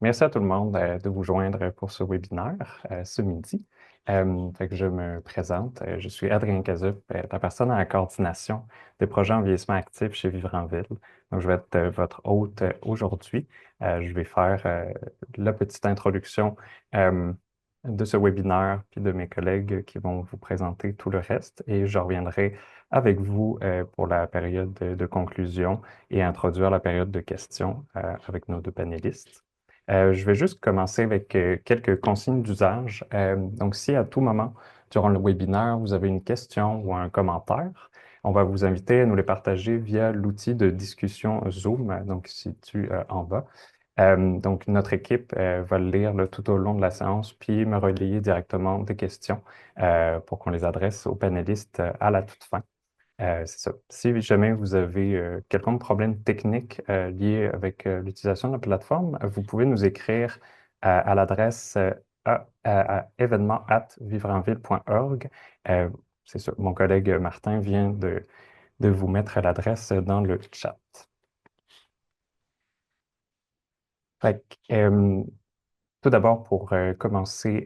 Merci à tout le monde de vous joindre pour ce webinaire ce midi. Fait que je me présente, je suis Adrien Cazup, la personne à la coordination des projets en vieillissement actif chez Vivre en Ville. Donc, je vais être votre hôte aujourd'hui. Je vais faire la petite introduction euh, de ce webinaire, puis de mes collègues qui vont vous présenter tout le reste. Et je reviendrai avec vous pour la période de conclusion et introduire la période de questions avec nos deux panélistes. Je vais juste commencer avec quelques consignes d'usage. Donc, si à tout moment, durant le webinaire, vous avez une question ou un commentaire, on va vous inviter à nous les partager via l'outil de discussion Zoom, donc qui se situe en bas. Donc, notre équipe va le lire là, tout au long de la séance, puis me relayer directement des questions pour qu'on les adresse aux panélistes à la toute fin. C'est ça. Si jamais vous avez quelconque problème technique lié avec l'utilisation de la plateforme, vous pouvez nous écrire à l'adresse à événement@vivre-en-ville.org. Euh, c'est ça. Mon collègue Martin vient de vous mettre l'adresse dans le chat. Fait que, tout d'abord, pour commencer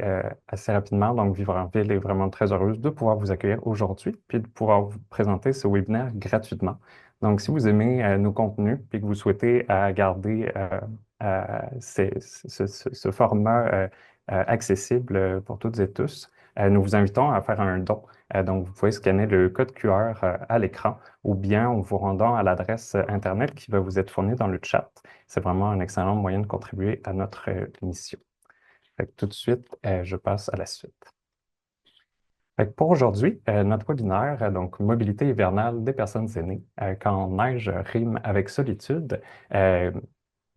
assez rapidement, donc Vivre en Ville est vraiment très heureuse de pouvoir vous accueillir aujourd'hui, puis de pouvoir vous présenter ce webinaire gratuitement. Donc, si vous aimez nos contenus, puis que vous souhaitez garder ce format accessible pour toutes et tous, nous vous invitons à faire un don. Donc, vous pouvez scanner le code QR à l'écran ou bien en vous rendant à l'adresse Internet qui va vous être fournie dans le chat. C'est vraiment un excellent moyen de contribuer à notre mission. Fait que tout de suite, je passe à la suite. Fait que pour aujourd'hui, notre webinaire, donc mobilité hivernale des personnes aînées, quand neige rime avec solitude, euh,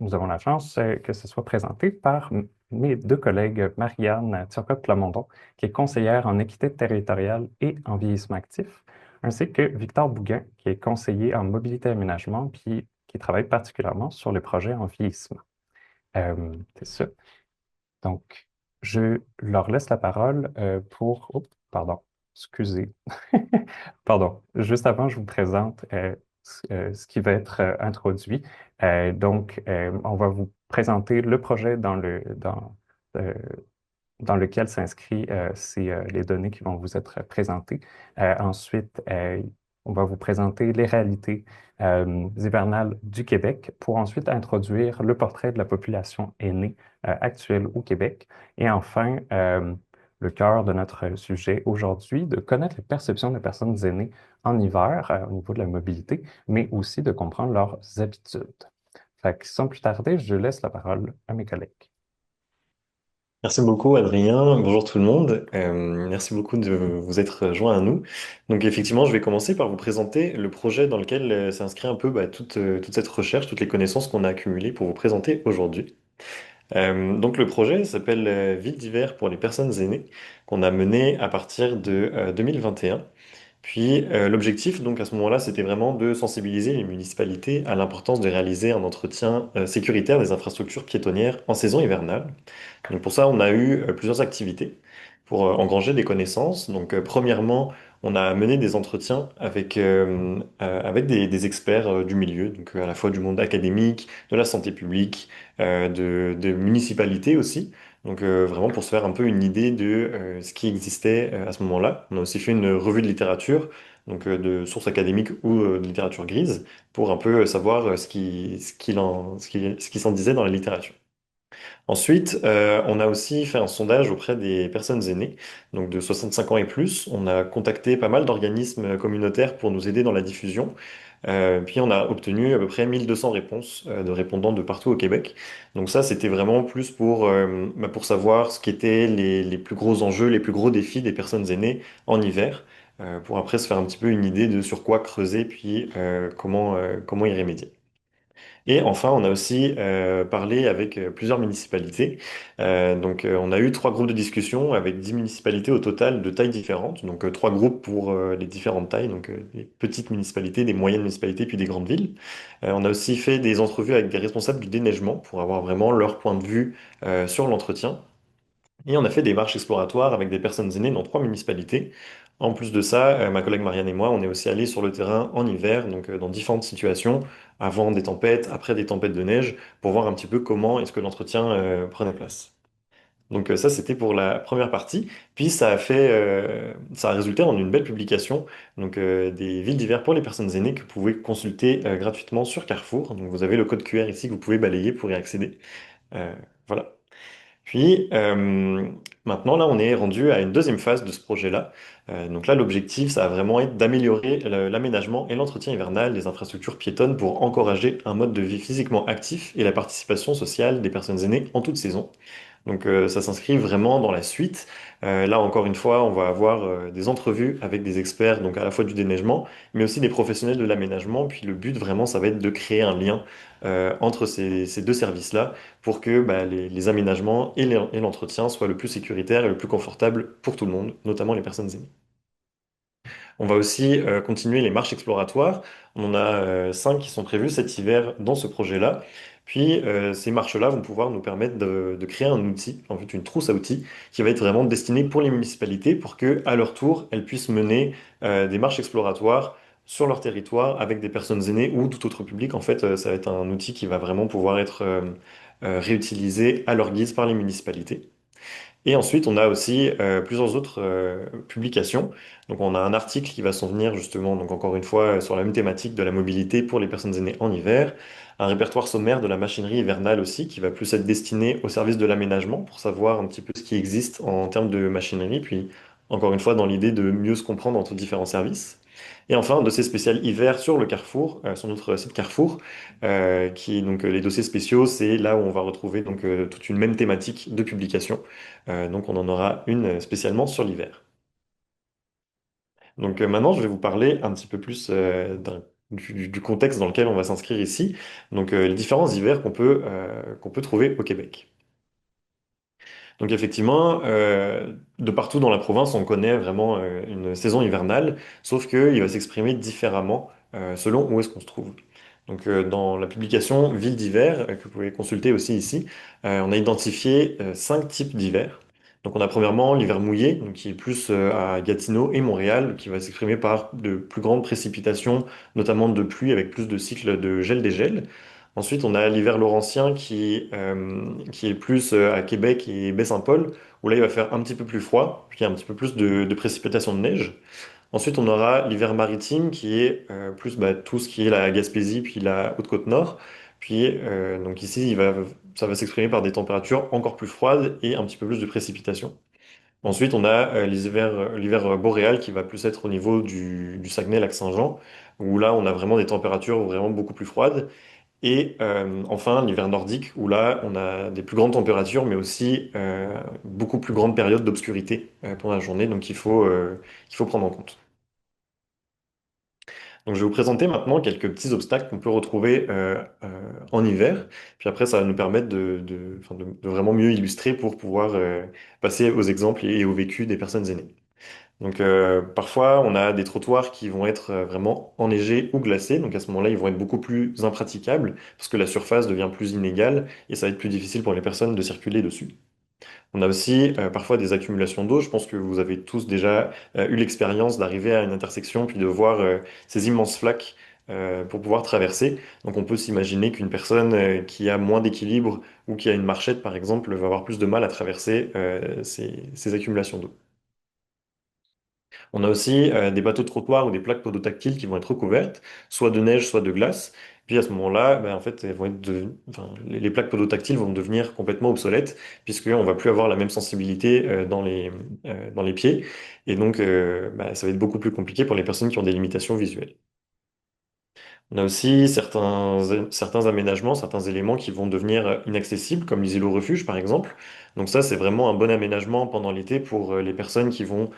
nous avons la chance que ce soit présenté par mes deux collègues, Marianne Turcotte-Plamondon, qui est conseillère en équité territoriale et en vieillissement actif, ainsi que Victor Bouguin, qui est conseiller en mobilité et aménagement, puis qui travaille particulièrement sur les projets en vieillissement. C'est ça. Donc, je leur laisse la parole pour... Oh, pardon, excusez. Pardon. Juste avant, je vous présente ce qui va être introduit. On va vous présenter le projet euh, dans lequel s'inscrit les données qui vont vous être présentées. Ensuite, on va vous présenter les réalités hivernales du Québec pour ensuite introduire le portrait de la population aînée actuelle au Québec. Et enfin, le cœur de notre sujet aujourd'hui, de connaître les perceptions des personnes aînées en hiver au niveau de la mobilité, mais aussi de comprendre leurs habitudes. Fait que sans plus tarder, je laisse la parole à mes collègues. Merci beaucoup, Adrien. Bonjour tout le monde. Merci beaucoup de vous être joint à nous. Donc effectivement, je vais commencer par vous présenter le projet dans lequel s'inscrit un peu toute cette recherche, toutes les connaissances qu'on a accumulées pour vous présenter aujourd'hui. Donc le projet s'appelle Ville d'hiver pour les personnes aînées, qu'on a mené à partir de 2021. Puis l'objectif, donc à ce moment-là, c'était vraiment de sensibiliser les municipalités à l'importance de réaliser un entretien sécuritaire des infrastructures piétonnières en saison hivernale. Donc pour ça, on a eu plusieurs activités pour engranger des connaissances. Donc premièrement, on a mené des entretiens avec des experts du milieu, donc à la fois du monde académique, de la santé publique, de municipalités aussi. Donc vraiment pour se faire un peu une idée de ce qui existait à ce moment-là. On a aussi fait une revue de littérature, donc de sources académiques ou de littérature grise, pour un peu savoir ce qui s'en disait dans la littérature. Ensuite, on a aussi fait un sondage auprès des personnes aînées, donc de 65 ans et plus. On a contacté pas mal d'organismes communautaires pour nous aider dans la diffusion. Puis on a obtenu à peu près 1200 réponses de répondants de partout au Québec. Donc ça, c'était vraiment plus pour savoir ce qu'étaient les plus gros enjeux, les plus gros défis des personnes aînées en hiver, pour après se faire un petit peu une idée de sur quoi creuser, puis comment y remédier. Et enfin, on a aussi parlé avec plusieurs municipalités. On a eu trois groupes de discussion avec 10 municipalités au total de tailles différentes. Donc, trois groupes pour les différentes tailles, donc des petites municipalités, des moyennes municipalités, puis des grandes villes. On a aussi fait des entrevues avec des responsables du déneigement pour avoir vraiment leur point de vue sur l'entretien. Et on a fait des marches exploratoires avec des personnes aînées dans trois municipalités. En plus de ça, ma collègue Marianne et moi, on est aussi allés sur le terrain en hiver, donc dans différentes situations, avant des tempêtes, après des tempêtes de neige, pour voir un petit peu comment est-ce que l'entretien prenait place. Donc ça, c'était pour la première partie. Puis ça a résulté en une belle publication, donc des villes d'hiver pour les personnes aînées que vous pouvez consulter gratuitement sur Carrefour. Donc vous avez le code QR ici que vous pouvez balayer pour y accéder. Euh, voilà. Puis maintenant, là, on est rendu à une deuxième phase de ce projet-là. Donc là, l'objectif, ça va vraiment être d'améliorer l'aménagement et l'entretien hivernal des infrastructures piétonnes pour encourager un mode de vie physiquement actif et la participation sociale des personnes aînées en toute saison. Donc ça s'inscrit vraiment dans la suite. Là encore une fois, on va avoir des entrevues avec des experts, donc à la fois du déneigement, mais aussi des professionnels de l'aménagement. Puis le but vraiment, ça va être de créer un lien entre ces deux services-là pour que bah, les aménagements et l'entretien soient le plus sécuritaires et le plus confortables pour tout le monde, notamment les personnes aînées. On va aussi continuer les marches exploratoires. On en a 5 qui sont prévues cet hiver dans ce projet-là. Puis ces marches-là vont pouvoir nous permettre de créer un outil, en fait une trousse à outils, qui va être vraiment destinée pour les municipalités pour que, à leur tour, elles puissent mener des marches exploratoires sur leur territoire avec des personnes aînées ou tout autre public. En fait, ça va être un outil qui va vraiment pouvoir être réutilisé à leur guise par les municipalités. Et ensuite, on a aussi plusieurs autres publications. Donc, on a un article qui va s'en venir justement, donc encore une fois, sur la même thématique de la mobilité pour les personnes aînées en hiver. Un répertoire sommaire de la machinerie hivernale aussi, qui va plus être destiné au service de l'aménagement pour savoir un petit peu ce qui existe en termes de machinerie. Puis, encore une fois, dans l'idée de mieux se comprendre entre différents services. Et enfin, un dossier spécial hiver sur le Carrefour, sur notre site Carrefour, qui donc les dossiers spéciaux, c'est là où on va retrouver donc toute une même thématique de publication. Donc on en aura une spécialement sur l'hiver. Donc maintenant, je vais vous parler un petit peu plus du contexte dans lequel on va s'inscrire ici. Donc les différents hivers qu'on peut trouver au Québec. Donc effectivement, de partout dans la province, on connaît vraiment une saison hivernale, sauf qu'il va s'exprimer différemment selon où est-ce qu'on se trouve. Donc dans la publication Ville d'hiver, que vous pouvez consulter aussi ici, on a identifié 5 types d'hiver. Donc on a premièrement l'hiver mouillé, donc qui est plus à Gatineau et Montréal, qui va s'exprimer par de plus grandes précipitations, notamment de pluie avec plus de cycles de gel-dégel. Ensuite, on a l'hiver laurentien qui est plus à Québec et Baie-Saint-Paul, où là, il va faire un petit peu plus froid, puis il y a un petit peu plus de précipitations de neige. Ensuite, on aura l'hiver maritime qui est plus bah, tout ce qui est la Gaspésie, puis la Haute-Côte-Nord. Puis, donc ici, ça va s'exprimer par des températures encore plus froides et un petit peu plus de précipitations. Ensuite, on a l'hiver boréal qui va plus être au niveau du Saguenay-Lac-Saint-Jean, où là, on a vraiment des températures vraiment beaucoup plus froides. Et enfin, l'hiver nordique, où là, on a des plus grandes températures, mais aussi beaucoup plus grandes périodes d'obscurité pendant la journée, donc qu'il faut prendre en compte. Donc, je vais vous présenter maintenant quelques petits obstacles qu'on peut retrouver en hiver. Puis après, ça va nous permettre enfin, de vraiment mieux illustrer pour pouvoir passer aux exemples et au vécu des personnes aînées. Donc parfois, on a des trottoirs qui vont être vraiment enneigés ou glacés. Donc à ce moment-là, ils vont être beaucoup plus impraticables parce que la surface devient plus inégale et ça va être plus difficile pour les personnes de circuler dessus. On a aussi parfois des accumulations d'eau. Je pense que vous avez tous déjà eu l'expérience d'arriver à une intersection puis de voir ces immenses flaques pour pouvoir traverser. Donc on peut s'imaginer qu'une personne qui a moins d'équilibre ou qui a une marchette, par exemple, va avoir plus de mal à traverser ces accumulations d'eau. On a aussi des bateaux de trottoir ou des plaques podotactiles qui vont être recouvertes, soit de neige, soit de glace. Puis à ce moment-là, ben, en fait, enfin, les plaques podotactiles vont devenir complètement obsolètes, puisqu'on va plus avoir la même sensibilité dans les pieds. Et donc, ben, ça va être beaucoup plus compliqué pour les personnes qui ont des limitations visuelles. On a aussi certains aménagements, certains éléments qui vont devenir inaccessibles, comme les îlots refuges par exemple. Donc ça, c'est vraiment un bon aménagement pendant l'été pour les personnes qui vont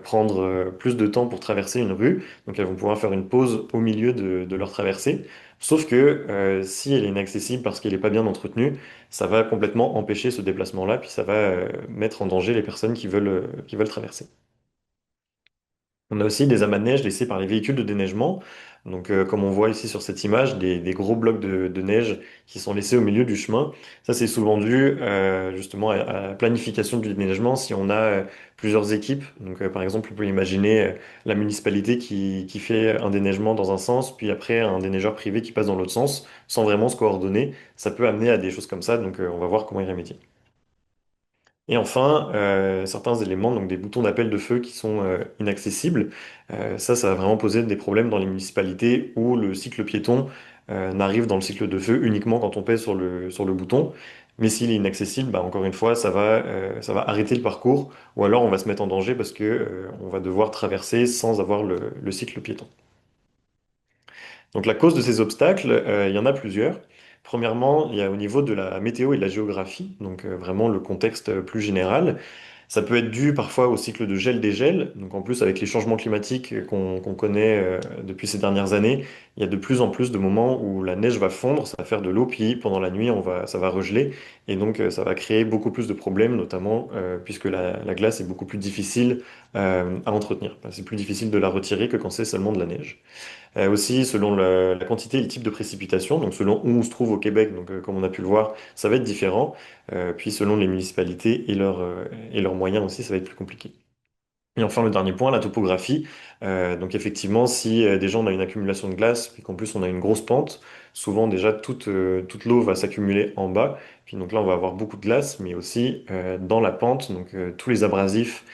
prendre plus de temps pour traverser une rue. Donc elles vont pouvoir faire une pause au milieu de leur traversée. Sauf que si elle est inaccessible parce qu'elle n'est pas bien entretenue, ça va complètement empêcher ce déplacement-là, puis ça va mettre en danger les personnes qui veulent traverser. On a aussi des amas de neige laissés par les véhicules de déneigement. Donc, comme on voit ici sur cette image, des gros blocs de neige qui sont laissés au milieu du chemin. Ça, c'est souvent dû justement à la planification du déneigement. Si on a plusieurs équipes, donc par exemple, on peut imaginer la municipalité qui fait un déneigement dans un sens, puis après un déneigeur privé qui passe dans l'autre sens, sans vraiment se coordonner. Ça peut amener à des choses comme ça. Donc, on va voir comment y remédier. Et enfin, certains éléments, donc des boutons d'appel de feu qui sont inaccessibles. Ça va vraiment poser des problèmes dans les municipalités où le cycle piéton n'arrive dans le cycle de feu uniquement quand on pèse sur le bouton. Mais s'il est inaccessible, bah, encore une fois, ça va arrêter le parcours ou alors on va se mettre en danger parce que on va devoir traverser sans avoir le cycle piéton. Donc la cause de ces obstacles, il y en a plusieurs. Premièrement, il y a au niveau de la météo et de la géographie, donc vraiment le contexte plus général. Ça peut être dû parfois au cycle de gel-dégel. Donc en plus, avec les changements climatiques qu'on connaît depuis ces dernières années, il y a de plus en plus de moments où la neige va fondre, ça va faire de l'eau, puis pendant la nuit, ça va regeler. Et donc ça va créer beaucoup plus de problèmes, notamment puisque la glace est beaucoup plus difficile à entretenir. Enfin, c'est plus difficile de la retirer que quand c'est seulement de la neige. Aussi, selon la quantité et le type de précipitation, donc selon où on se trouve au Québec, donc comme on a pu le voir, ça va être différent. Puis selon les municipalités et leurs moyens aussi, ça va être plus compliqué. Et enfin, le dernier point, la topographie. Donc effectivement, si déjà on a une accumulation de glace, puis qu'en plus on a une grosse pente, souvent déjà toute l'eau va s'accumuler en bas. Puis donc là, on va avoir beaucoup de glace, mais aussi dans la pente, donc tous les abrasifs,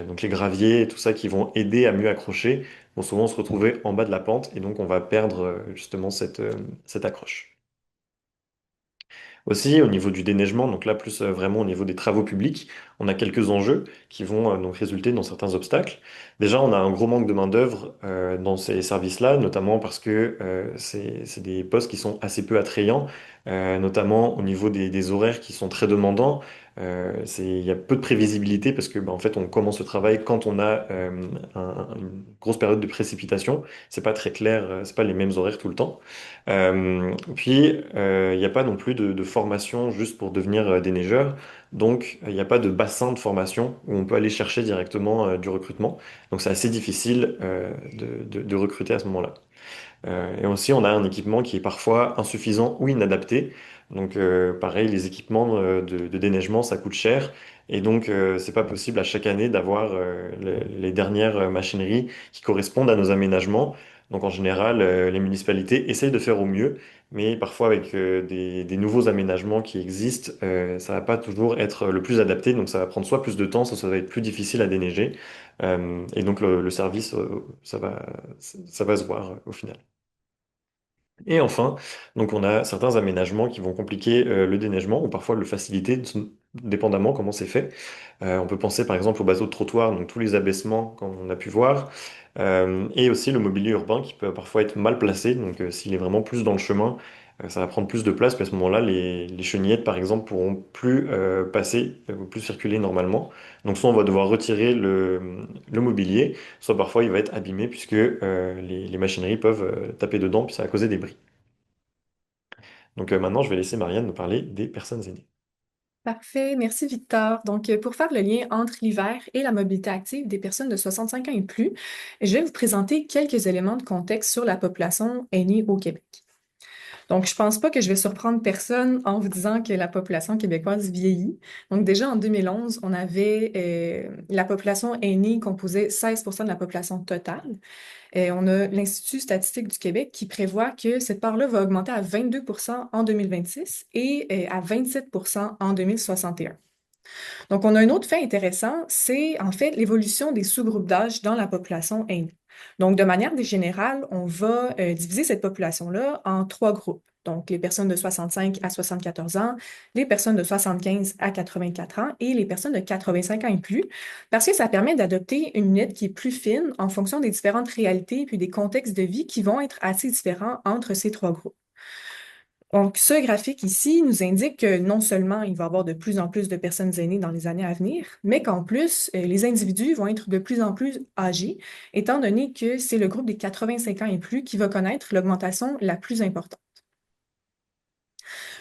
donc les graviers, et tout ça qui vont aider à mieux accrocher, vont souvent se retrouver en bas de la pente, et donc on va perdre justement cette accroche. Aussi, au niveau du déneigement, donc là, plus vraiment au niveau des travaux publics, on a quelques enjeux qui vont donc résulter dans certains obstacles. Déjà, on a un gros manque de main-d'œuvre dans ces services-là, notamment parce que c'est des postes qui sont assez peu attrayants, notamment au niveau des horaires qui sont très demandants. Il y a peu de prévisibilité parce que, bah, en fait, on commence le travail quand on a une grosse période de précipitation. C'est pas très clair, c'est pas les mêmes horaires tout le temps. Puis, il n'y a pas non plus de formation juste pour devenir déneigeur. Donc, il n'y a pas de bassin de formation où on peut aller chercher directement du recrutement. Donc, c'est assez difficile de recruter à ce moment-là. Et aussi, on a un équipement qui est parfois insuffisant ou inadapté. Donc, pareil, les équipements de déneigement, ça coûte cher. Et donc, c'est pas possible à chaque année d'avoir les dernières machineries qui correspondent à nos aménagements. Donc, en général, les municipalités essayent de faire au mieux, mais parfois avec des nouveaux aménagements qui existent, ça va pas toujours être le plus adapté. Donc, ça va prendre soit plus de temps, soit ça va être plus difficile à déneiger. Et donc, le service, ça va se voir au final. Et enfin, donc on a certains aménagements qui vont compliquer le déneigement ou parfois le faciliter, dépendamment comment c'est fait. On peut penser par exemple au bateau de trottoir, donc tous les abaissements comme on a pu voir, et aussi le mobilier urbain qui peut parfois être mal placé. Donc s'il est vraiment plus dans le chemin, ça va prendre plus de place, puis à ce moment-là, les chenillettes par exemple pourront plus passer, plus circuler normalement. Donc soit on va devoir retirer le mobilier, soit parfois il va être abîmé puisque les machineries peuvent taper dedans, puis ça va causer des bris. Donc maintenant, je vais laisser Marianne nous parler des personnes aînées. Parfait, merci Victor. Donc, pour faire le lien entre l'hiver et la mobilité active des personnes de 65 ans et plus, je vais vous présenter quelques éléments de contexte sur la population aînée au Québec. Donc, je pense pas que je vais surprendre personne en vous disant que la population québécoise vieillit. Donc, déjà en 2011, on avait la population aînée composait 16% de la population totale. On a l'Institut statistique du Québec qui prévoit que cette part-là va augmenter à 22% en 2026 et à 27% en 2061. Donc, on a un autre fait intéressant, c'est en fait l'évolution des sous-groupes d'âge dans la population aînée. Donc, de manière générale, on va diviser cette population-là en trois groupes. Donc, les personnes de 65 à 74 ans, les personnes de 75 à 84 ans et les personnes de 85 ans et plus, parce que ça permet d'adopter une lunette qui est plus fine en fonction des différentes réalités et puis des contextes de vie qui vont être assez différents entre ces trois groupes. Donc, ce graphique ici nous indique que non seulement il va y avoir de plus en plus de personnes aînées dans les années à venir, mais qu'en plus, les individus vont être de plus en plus âgés, étant donné que c'est le groupe des 85 ans et plus qui va connaître l'augmentation la plus importante.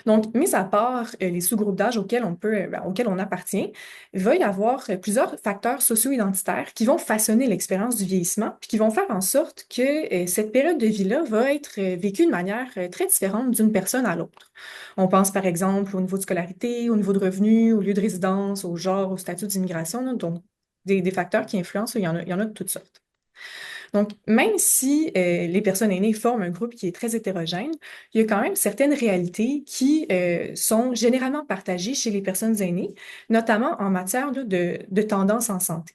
Donc, mis à part les sous-groupes d'âge auxquels on appartient, il va y avoir plusieurs facteurs socio-identitaires qui vont façonner l'expérience du vieillissement, puis qui vont faire en sorte que cette période de vie-là va être vécue de manière très différente d'une personne à l'autre. On pense par exemple au niveau de scolarité, au niveau de revenus, au lieu de résidence, au genre, au statut d'immigration, là. Donc des facteurs qui influencent, il y en a de toutes sortes. Donc, même si les personnes aînées forment un groupe qui est très hétérogène, il y a quand même certaines réalités qui sont généralement partagées chez les personnes aînées, notamment en matière là, de tendances en santé.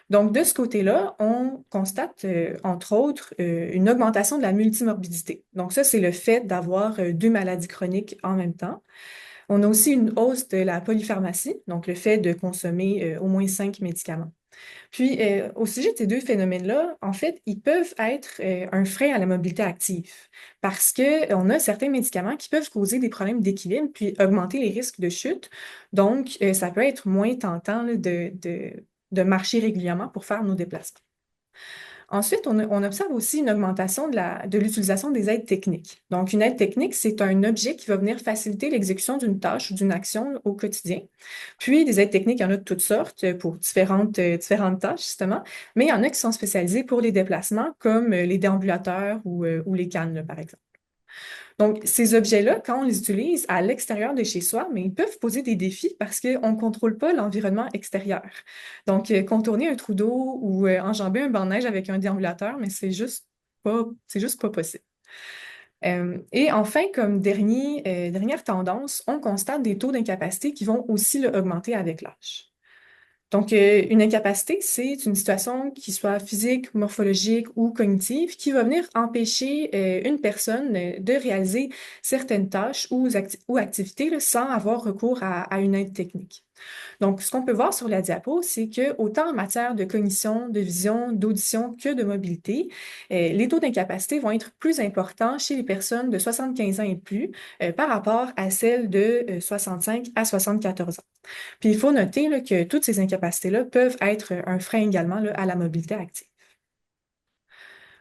Donc, de ce côté-là, on constate, entre autres, une augmentation de la multimorbidité. Donc, ça, c'est le fait d'avoir deux maladies chroniques en même temps. On a aussi une hausse de la polypharmacie, donc le fait de consommer au moins 5 médicaments. Puis, au sujet de ces deux phénomènes-là, en fait, ils peuvent être un frein à la mobilité active parce qu'on a certains médicaments qui peuvent causer des problèmes d'équilibre puis augmenter les risques de chute. Donc, ça peut être moins tentant là, de marcher régulièrement pour faire nos déplacements. Ensuite, on observe aussi une augmentation de l'utilisation des aides techniques. Donc, une aide technique, c'est un objet qui va venir faciliter l'exécution d'une tâche ou d'une action au quotidien. Puis, des aides techniques, il y en a de toutes sortes pour différentes tâches, justement, mais il y en a qui sont spécialisées pour les déplacements, comme les déambulateurs ou les cannes, là, par exemple. Donc, ces objets-là, quand on les utilise à l'extérieur de chez soi, mais ils peuvent poser des défis parce qu'on ne contrôle pas l'environnement extérieur. Donc, contourner un trou d'eau ou enjamber un banc de neige avec un déambulateur, mais c'est juste pas possible. Et enfin, comme dernière tendance, on constate des taux d'incapacité qui vont aussi là, augmenter avec l'âge. Donc, une incapacité, c'est une situation qui soit physique, morphologique ou cognitive qui va venir empêcher une personne de réaliser certaines tâches ou activités là, sans avoir recours à une aide technique. Donc, ce qu'on peut voir sur la diapo, c'est que autant en matière de cognition, de vision, d'audition que de mobilité, les taux d'incapacité vont être plus importants chez les personnes de 75 ans et plus par rapport à celles de 65 à 74 ans. Puis il faut noter là, que toutes ces incapacités-là peuvent être un frein également là, à la mobilité active.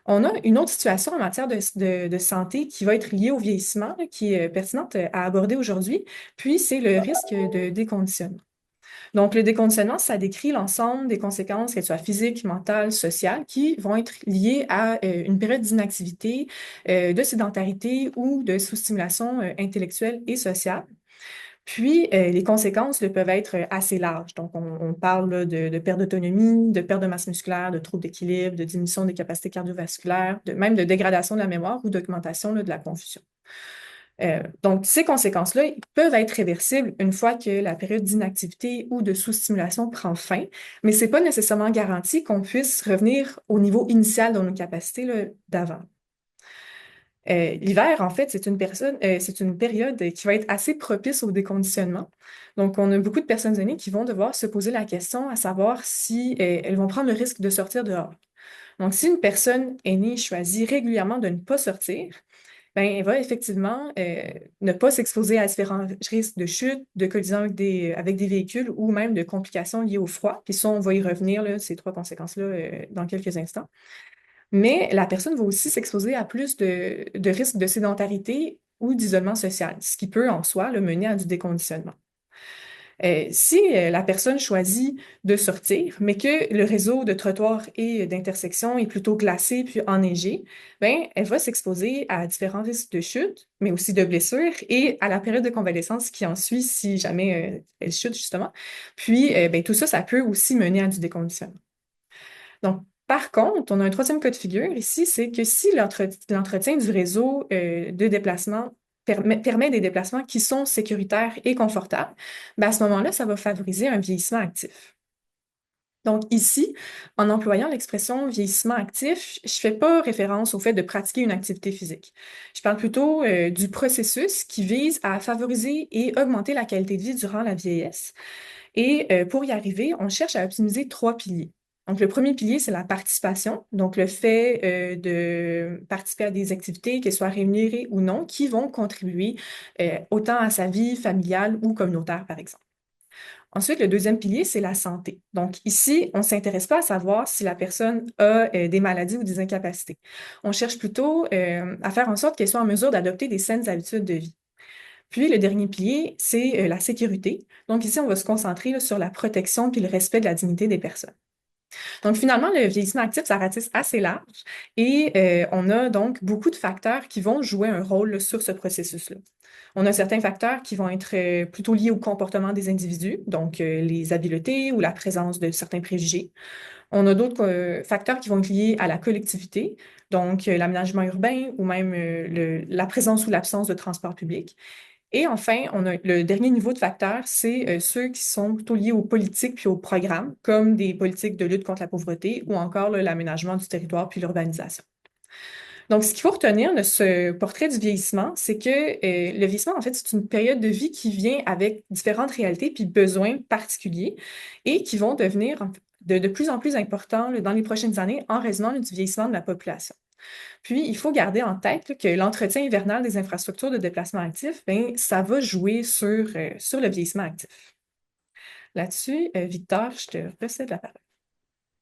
On a une autre situation en matière de santé qui va être liée au vieillissement, là, qui est pertinente à aborder aujourd'hui, puis c'est le risque de déconditionnement. Donc, le déconditionnement, ça décrit l'ensemble des conséquences, qu'elles soient physiques, mentales, sociales, qui vont être liées à une période d'inactivité, de sédentarité ou de sous-stimulation intellectuelle et sociale. Puis, les conséquences là, peuvent être assez larges. Donc, on parle là, de perte d'autonomie, de perte de masse musculaire, de troubles d'équilibre, de diminution des capacités cardiovasculaires, même de dégradation de la mémoire ou d'augmentation là, de la confusion. Donc, ces conséquences-là ils peuvent être réversibles une fois que la période d'inactivité ou de sous-stimulation prend fin, mais ce n'est pas nécessairement garanti qu'on puisse revenir au niveau initial de nos capacités là, d'avant. L'hiver, en fait, c'est une période qui va être assez propice au déconditionnement. Donc, on a beaucoup de personnes aînées qui vont devoir se poser la question à savoir si elles vont prendre le risque de sortir dehors. Donc, si une personne aînée choisit régulièrement de ne pas sortir, ben, elle va effectivement ne pas s'exposer à différents risques de chute, de collision avec des véhicules ou même de complications liées au froid. Puis ça, on va y revenir, là, ces trois conséquences-là, dans quelques instants. Mais la personne va aussi s'exposer à plus de risques de sédentarité ou d'isolement social, ce qui peut en soi le mener à du déconditionnement. Si la personne choisit de sortir, mais que le réseau de trottoirs et d'intersections est plutôt glacé puis enneigé, ben, elle va s'exposer à différents risques de chute, mais aussi de blessures et à la période de convalescence qui en suit si jamais elle chute, justement. Puis, ben, tout ça, ça peut aussi mener à du déconditionnement. Donc, par contre, on a un troisième cas de figure ici, c'est que si l'entretien du réseau de déplacement permet des déplacements qui sont sécuritaires et confortables, ben à ce moment-là, ça va favoriser un vieillissement actif. Donc ici, en employant l'expression vieillissement actif, je ne fais pas référence au fait de pratiquer une activité physique. Je parle plutôt du processus qui vise à favoriser et augmenter la qualité de vie durant la vieillesse. Et pour y arriver, on cherche à optimiser trois piliers. Donc, le premier pilier, c'est la participation, donc le fait de participer à des activités, qu'elles soient rémunérées ou non, qui vont contribuer autant à sa vie familiale ou communautaire, par exemple. Ensuite, le deuxième pilier, c'est la santé. Donc, ici, on ne s'intéresse pas à savoir si la personne a des maladies ou des incapacités. On cherche plutôt à faire en sorte qu'elle soit en mesure d'adopter des saines habitudes de vie. Puis le dernier pilier, c'est la sécurité. Donc ici, on va se concentrer là, sur la protection puis le respect de la dignité des personnes. Donc finalement, le vieillissement actif, ça ratisse assez large et on a donc beaucoup de facteurs qui vont jouer un rôle là, sur ce processus-là. On a certains facteurs qui vont être plutôt liés au comportement des individus, donc les habiletés ou la présence de certains préjugés. On a d'autres facteurs qui vont être liés à la collectivité, donc l'aménagement urbain ou même la présence ou l'absence de transport public. Et enfin, on a le dernier niveau de facteurs, c'est ceux qui sont plutôt liés aux politiques puis aux programmes, comme des politiques de lutte contre la pauvreté ou encore là, l'aménagement du territoire puis l'urbanisation. Donc, ce qu'il faut retenir de ce portrait du vieillissement, c'est que le vieillissement, en fait, c'est une période de vie qui vient avec différentes réalités puis besoins particuliers et qui vont devenir de plus en plus importants là, dans les prochaines années en raison du vieillissement de la population. Puis, il faut garder en tête là, que l'entretien hivernal des infrastructures de déplacement actif, ben, ça va jouer sur le vieillissement actif. Là-dessus, Victor, je te recède la parole.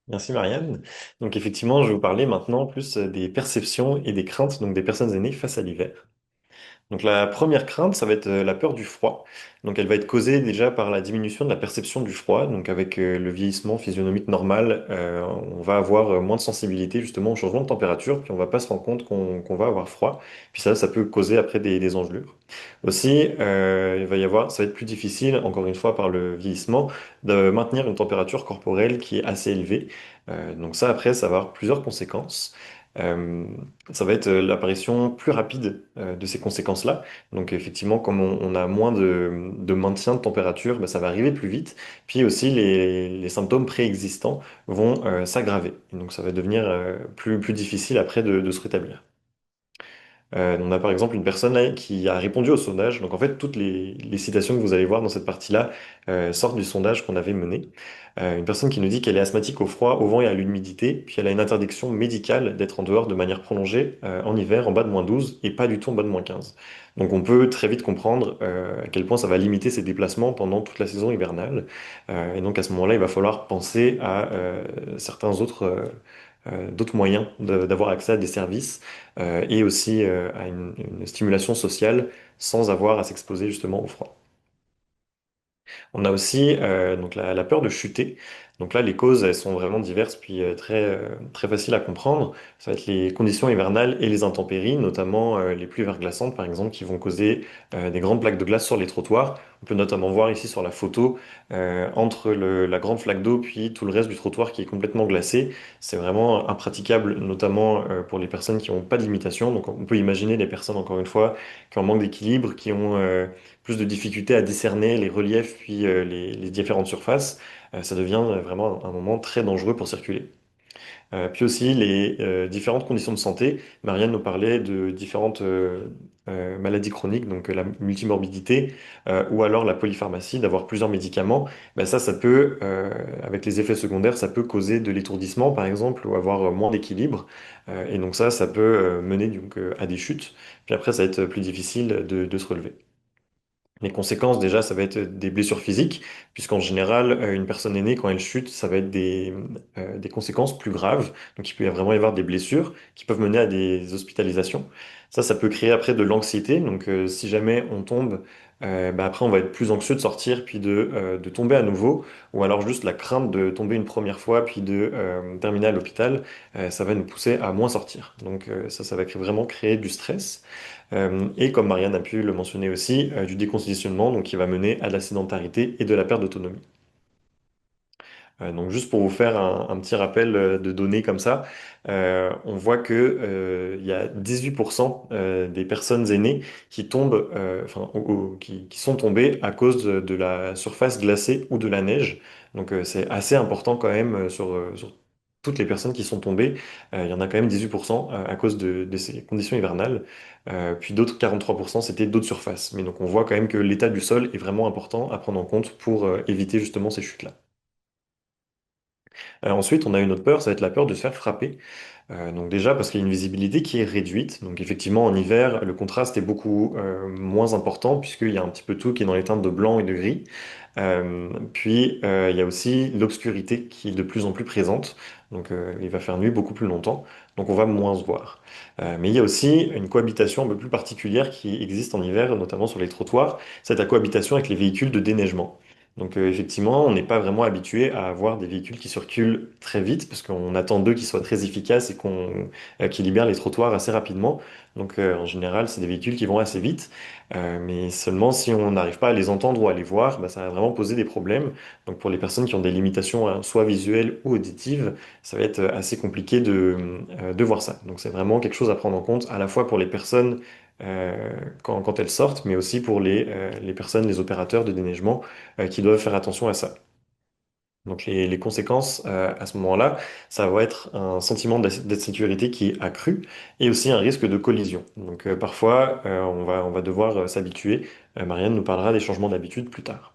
Merci Marianne. Donc effectivement, je vais vous parler maintenant plus des perceptions et des craintes donc des personnes aînées face à l'hiver. Donc la première crainte, ça va être la peur du froid. Donc elle va être causée déjà par la diminution de la perception du froid. Donc avec le vieillissement physionomique normal, on va avoir moins de sensibilité justement au changement de température, puis on va pas se rendre compte qu'on va avoir froid. Puis ça peut causer après des engelures. Aussi, il va y avoir, ça va être plus difficile, encore une fois par le vieillissement, de maintenir une température corporelle qui est assez élevée. Donc ça après, ça va avoir plusieurs conséquences. Euh, Ça va être l'apparition plus rapide de ces conséquences-là. Donc effectivement, comme on a moins de maintien de température, bah, ça va arriver plus vite. Puis aussi, les symptômes préexistants vont s'aggraver. Et donc ça va devenir plus difficile après de se rétablir. On a par exemple une personne là, qui a répondu au sondage. Donc en fait, toutes les citations que vous allez voir dans cette partie-là sortent du sondage qu'on avait mené. Une personne qui nous dit qu'elle est asthmatique au froid, au vent et à l'humidité, puis elle a une interdiction médicale d'être en dehors de manière prolongée en hiver en bas de -12 et pas du tout en bas de -15. Donc on peut très vite comprendre à quel point ça va limiter ses déplacements pendant toute la saison hivernale. Et donc à ce moment-là, il va falloir penser à certains d'autres moyens d'avoir accès à des services et aussi à une stimulation sociale sans avoir à s'exposer justement au froid. On a aussi donc la peur de chuter. Donc là, les causes, elles sont vraiment diverses puis très faciles à comprendre. Ça va être les conditions hivernales et les intempéries, notamment les pluies verglaçantes, par exemple, qui vont causer des grandes plaques de glace sur les trottoirs. On peut notamment voir ici sur la photo, entre la grande flaque d'eau puis tout le reste du trottoir qui est complètement glacé. C'est vraiment impraticable, notamment pour les personnes qui n'ont pas de limitation. Donc on peut imaginer des personnes, encore une fois, qui ont manque d'équilibre, qui ont plus de difficultés à discerner les reliefs puis les différentes surfaces, ça devient vraiment un moment très dangereux pour circuler. Puis aussi les différentes conditions de santé. Marianne nous parlait de différentes maladies chroniques, donc la multimorbidité ou alors la polypharmacie, d'avoir plusieurs médicaments. Ben ça peut, avec les effets secondaires, ça peut causer de l'étourdissement par exemple ou avoir moins d'équilibre. Et donc ça peut mener donc, à des chutes. Puis après, ça va être plus difficile de se relever. Les conséquences, déjà, ça va être des blessures physiques, puisqu'en général, une personne aînée, quand elle chute, ça va être des conséquences plus graves. Donc, il peut vraiment y avoir des blessures qui peuvent mener à des hospitalisations. Ça peut créer après de l'anxiété. Donc, si jamais on tombe, bah, après, on va être plus anxieux de sortir, puis de tomber à nouveau, ou alors juste la crainte de tomber une première fois, puis de terminer à l'hôpital, ça va nous pousser à moins sortir. Donc, ça va vraiment créer du stress. Et comme Marianne a pu le mentionner aussi, du déconditionnement, donc qui va mener à de la sédentarité et de la perte d'autonomie. Donc juste pour vous faire un petit rappel de données comme ça, on voit que il y a 18% des personnes aînées qui tombent, enfin, qui sont tombées à cause de la surface glacée ou de la neige. Donc c'est assez important quand même sur toutes les personnes qui sont tombées. Il y en a quand même 18% à cause de ces conditions hivernales. Puis d'autres 43%, c'était d'autres surfaces. Mais donc on voit quand même que l'état du sol est vraiment important à prendre en compte pour éviter justement ces chutes-là. Ensuite, on a une autre peur, ça va être la peur de se faire frapper. Donc déjà parce qu'il y a une visibilité qui est réduite. Donc effectivement en hiver le contraste est beaucoup moins important puisqu'il y a un petit peu tout qui est dans les teintes de blanc et de gris. Puis il y a aussi l'obscurité qui est de plus en plus présente. Donc il va faire nuit beaucoup plus longtemps. Donc on va moins se voir. Mais il y a aussi une cohabitation un peu plus particulière qui existe en hiver, notamment sur les trottoirs. C'est la cohabitation avec les véhicules de déneigement. Donc effectivement, on n'est pas vraiment habitué à avoir des véhicules qui circulent très vite parce qu'on attend d'eux qu'ils soient très efficaces et qu'ils libèrent les trottoirs assez rapidement. Donc en général, c'est des véhicules qui vont assez vite. Mais seulement si on n'arrive pas à les entendre ou à les voir, bah, ça va vraiment poser des problèmes. Donc pour les personnes qui ont des limitations soit visuelles ou auditives, ça va être assez compliqué de voir ça. Donc c'est vraiment quelque chose à prendre en compte à la fois pour les personnes quand elles sortent, mais aussi pour les personnes, les opérateurs de déneigement qui doivent faire attention à ça. Donc les conséquences à ce moment-là, ça va être un sentiment d'insécurité qui est accru et aussi un risque de collision. Donc parfois, on va devoir s'habituer. Marianne nous parlera des changements d'habitude plus tard.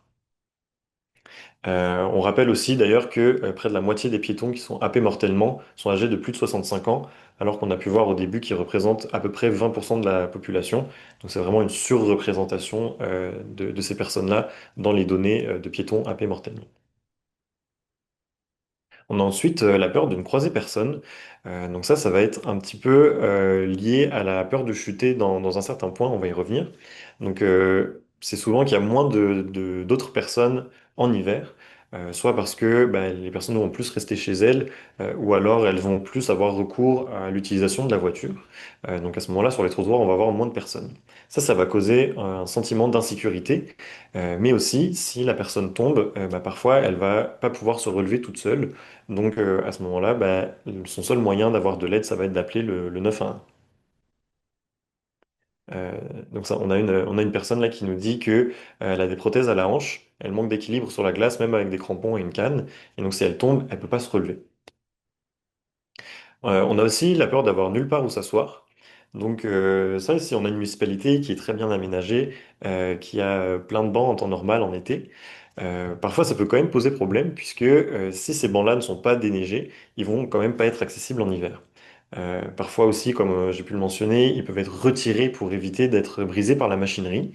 On rappelle aussi d'ailleurs que près de la moitié des piétons qui sont happés mortellement sont âgés de plus de 65 ans, alors qu'on a pu voir au début qu'ils représentent à peu près 20% de la population. Donc c'est vraiment une surreprésentation de ces personnes-là dans les données de piétons happés mortellement. On a ensuite la peur de ne croiser personne. Donc ça va être un petit peu lié à la peur de chuter dans un certain point, on va y revenir. Donc c'est souvent qu'il y a moins d'autres personnes en hiver, soit parce que bah, les personnes vont plus rester chez elles, ou alors elles vont plus avoir recours à l'utilisation de la voiture. Donc à ce moment-là, sur les trottoirs, on va avoir moins de personnes. Ça va causer un sentiment d'insécurité, mais aussi si la personne tombe, bah, parfois elle va pas pouvoir se relever toute seule. Donc à ce moment-là, bah, son seul moyen d'avoir de l'aide, ça va être d'appeler le 911. Euh, donc ça, on a une personne là qui nous dit que elle a des prothèses à la hanche, elle manque d'équilibre sur la glace, même avec des crampons et une canne, et donc si elle tombe, elle peut pas se relever. On a aussi la peur d'avoir nulle part où s'asseoir. Donc ça, si on a une municipalité qui est très bien aménagée, qui a plein de bancs en temps normal en été, parfois ça peut quand même poser problème puisque si ces bancs-là ne sont pas déneigés, ils vont quand même pas être accessibles en hiver. Parfois aussi, comme j'ai pu le mentionner, ils peuvent être retirés pour éviter d'être brisés par la machinerie.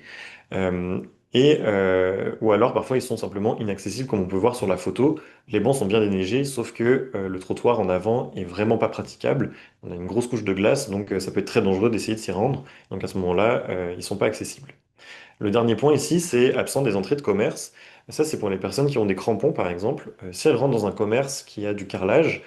Euh, ou alors parfois ils sont simplement inaccessibles comme on peut voir sur la photo. Les bancs sont bien déneigés, sauf que le trottoir en avant est vraiment pas praticable. On a une grosse couche de glace, donc ça peut être très dangereux d'essayer de s'y rendre. Donc à ce moment-là, ils sont pas accessibles. Le dernier point ici, c'est absent des entrées de commerce. Ça, c'est pour les personnes qui ont des crampons, par exemple. Si elles rentrent dans un commerce qui a du carrelage,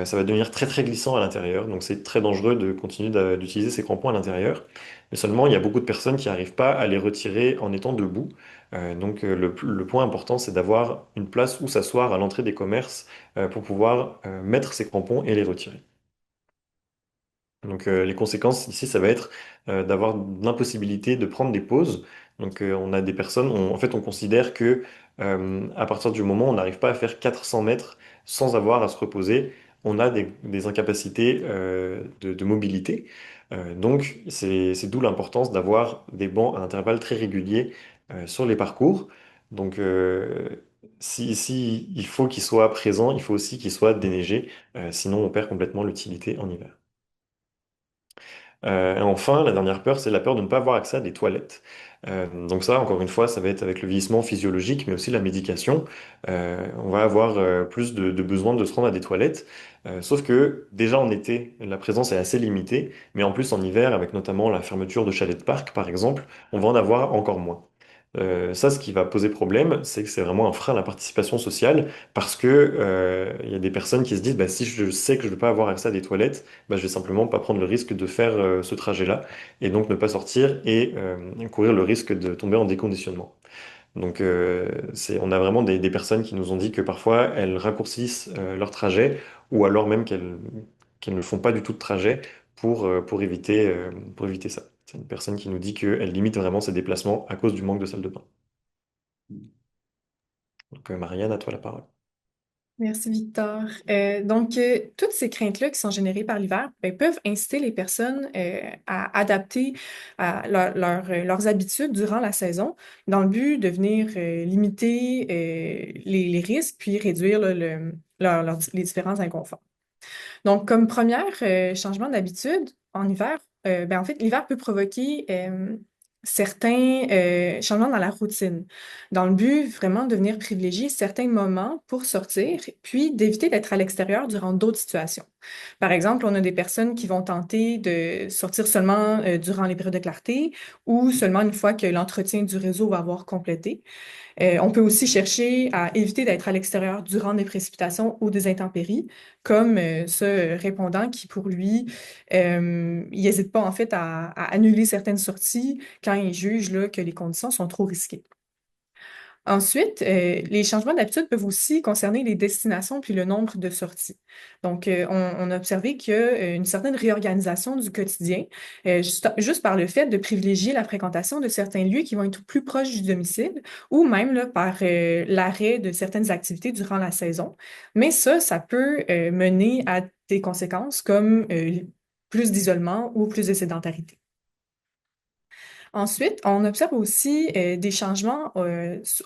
ça va devenir très très glissant à l'intérieur. Donc c'est très dangereux de continuer d'utiliser ces crampons à l'intérieur. Mais seulement, il y a beaucoup de personnes qui n'arrivent pas à les retirer en étant debout. Donc le point important, c'est d'avoir une place où s'asseoir à l'entrée des commerces pour pouvoir mettre ces crampons et les retirer. Donc les conséquences ici, ça va être d'avoir l'impossibilité de prendre des pauses. Donc on a des personnes, en fait on considère que à partir du moment où on n'arrive pas à faire 400 mètres sans avoir à se reposer, on a des incapacités de mobilité. Donc c'est d'où l'importance d'avoir des bancs à intervalles très réguliers sur les parcours. Donc si il faut qu'ils soient présents, il faut aussi qu'ils soient déneigés, sinon on perd complètement l'utilité en hiver. Et enfin, la dernière peur, c'est la peur de ne pas avoir accès à des toilettes. Donc ça, encore une fois, ça va être avec le vieillissement physiologique, mais aussi la médication. On va avoir plus de besoin de se rendre à des toilettes. Sauf que déjà en été, la présence est assez limitée, mais en plus en hiver, avec notamment la fermeture de chalets de parc, par exemple, on va en avoir encore moins. Ça, ce qui va poser problème, c'est que c'est vraiment un frein à la participation sociale, parce que il y a des personnes qui se disent, bah, si je sais que je ne vais pas avoir accès à des toilettes, bah, je vais simplement pas prendre le risque de faire ce trajet-là et donc ne pas sortir et courir le risque de tomber en déconditionnement. Donc on a vraiment des personnes qui nous ont dit que parfois elles raccourcissent leur trajet ou alors même qu'elles ne font pas du tout de trajet pour éviter ça. C'est une personne qui nous dit qu'elle limite vraiment ses déplacements à cause du manque de salle de bain. Donc Marianne, à toi la parole. Merci, Victor. Toutes ces craintes-là qui sont générées par l'hiver ben, peuvent inciter les personnes à adapter leurs habitudes durant la saison dans le but de venir limiter les risques puis réduire là, les différents inconforts. Donc, comme premier changement d'habitude en hiver, ben, en fait, l'hiver peut provoquer certains changements dans la routine, dans le but vraiment de venir privilégier certains moments pour sortir, puis d'éviter d'être à l'extérieur durant d'autres situations. Par exemple, on a des personnes qui vont tenter de sortir seulement durant les périodes de clarté ou seulement une fois que l'entretien du réseau va avoir complété. On peut aussi chercher à éviter d'être à l'extérieur durant des précipitations ou des intempéries, comme ce répondant qui, pour lui, il n'hésite pas en fait à annuler certaines sorties quand il juge là, que les conditions sont trop risquées. Ensuite, les changements d'habitude peuvent aussi concerner les destinations puis le nombre de sorties. Donc, on a observé qu'il y a une certaine réorganisation du quotidien, juste par le fait de privilégier la fréquentation de certains lieux qui vont être plus proches du domicile ou même là, par l'arrêt de certaines activités durant la saison. Mais ça peut mener à des conséquences comme plus d'isolement ou plus de sédentarité. Ensuite, on observe aussi des changements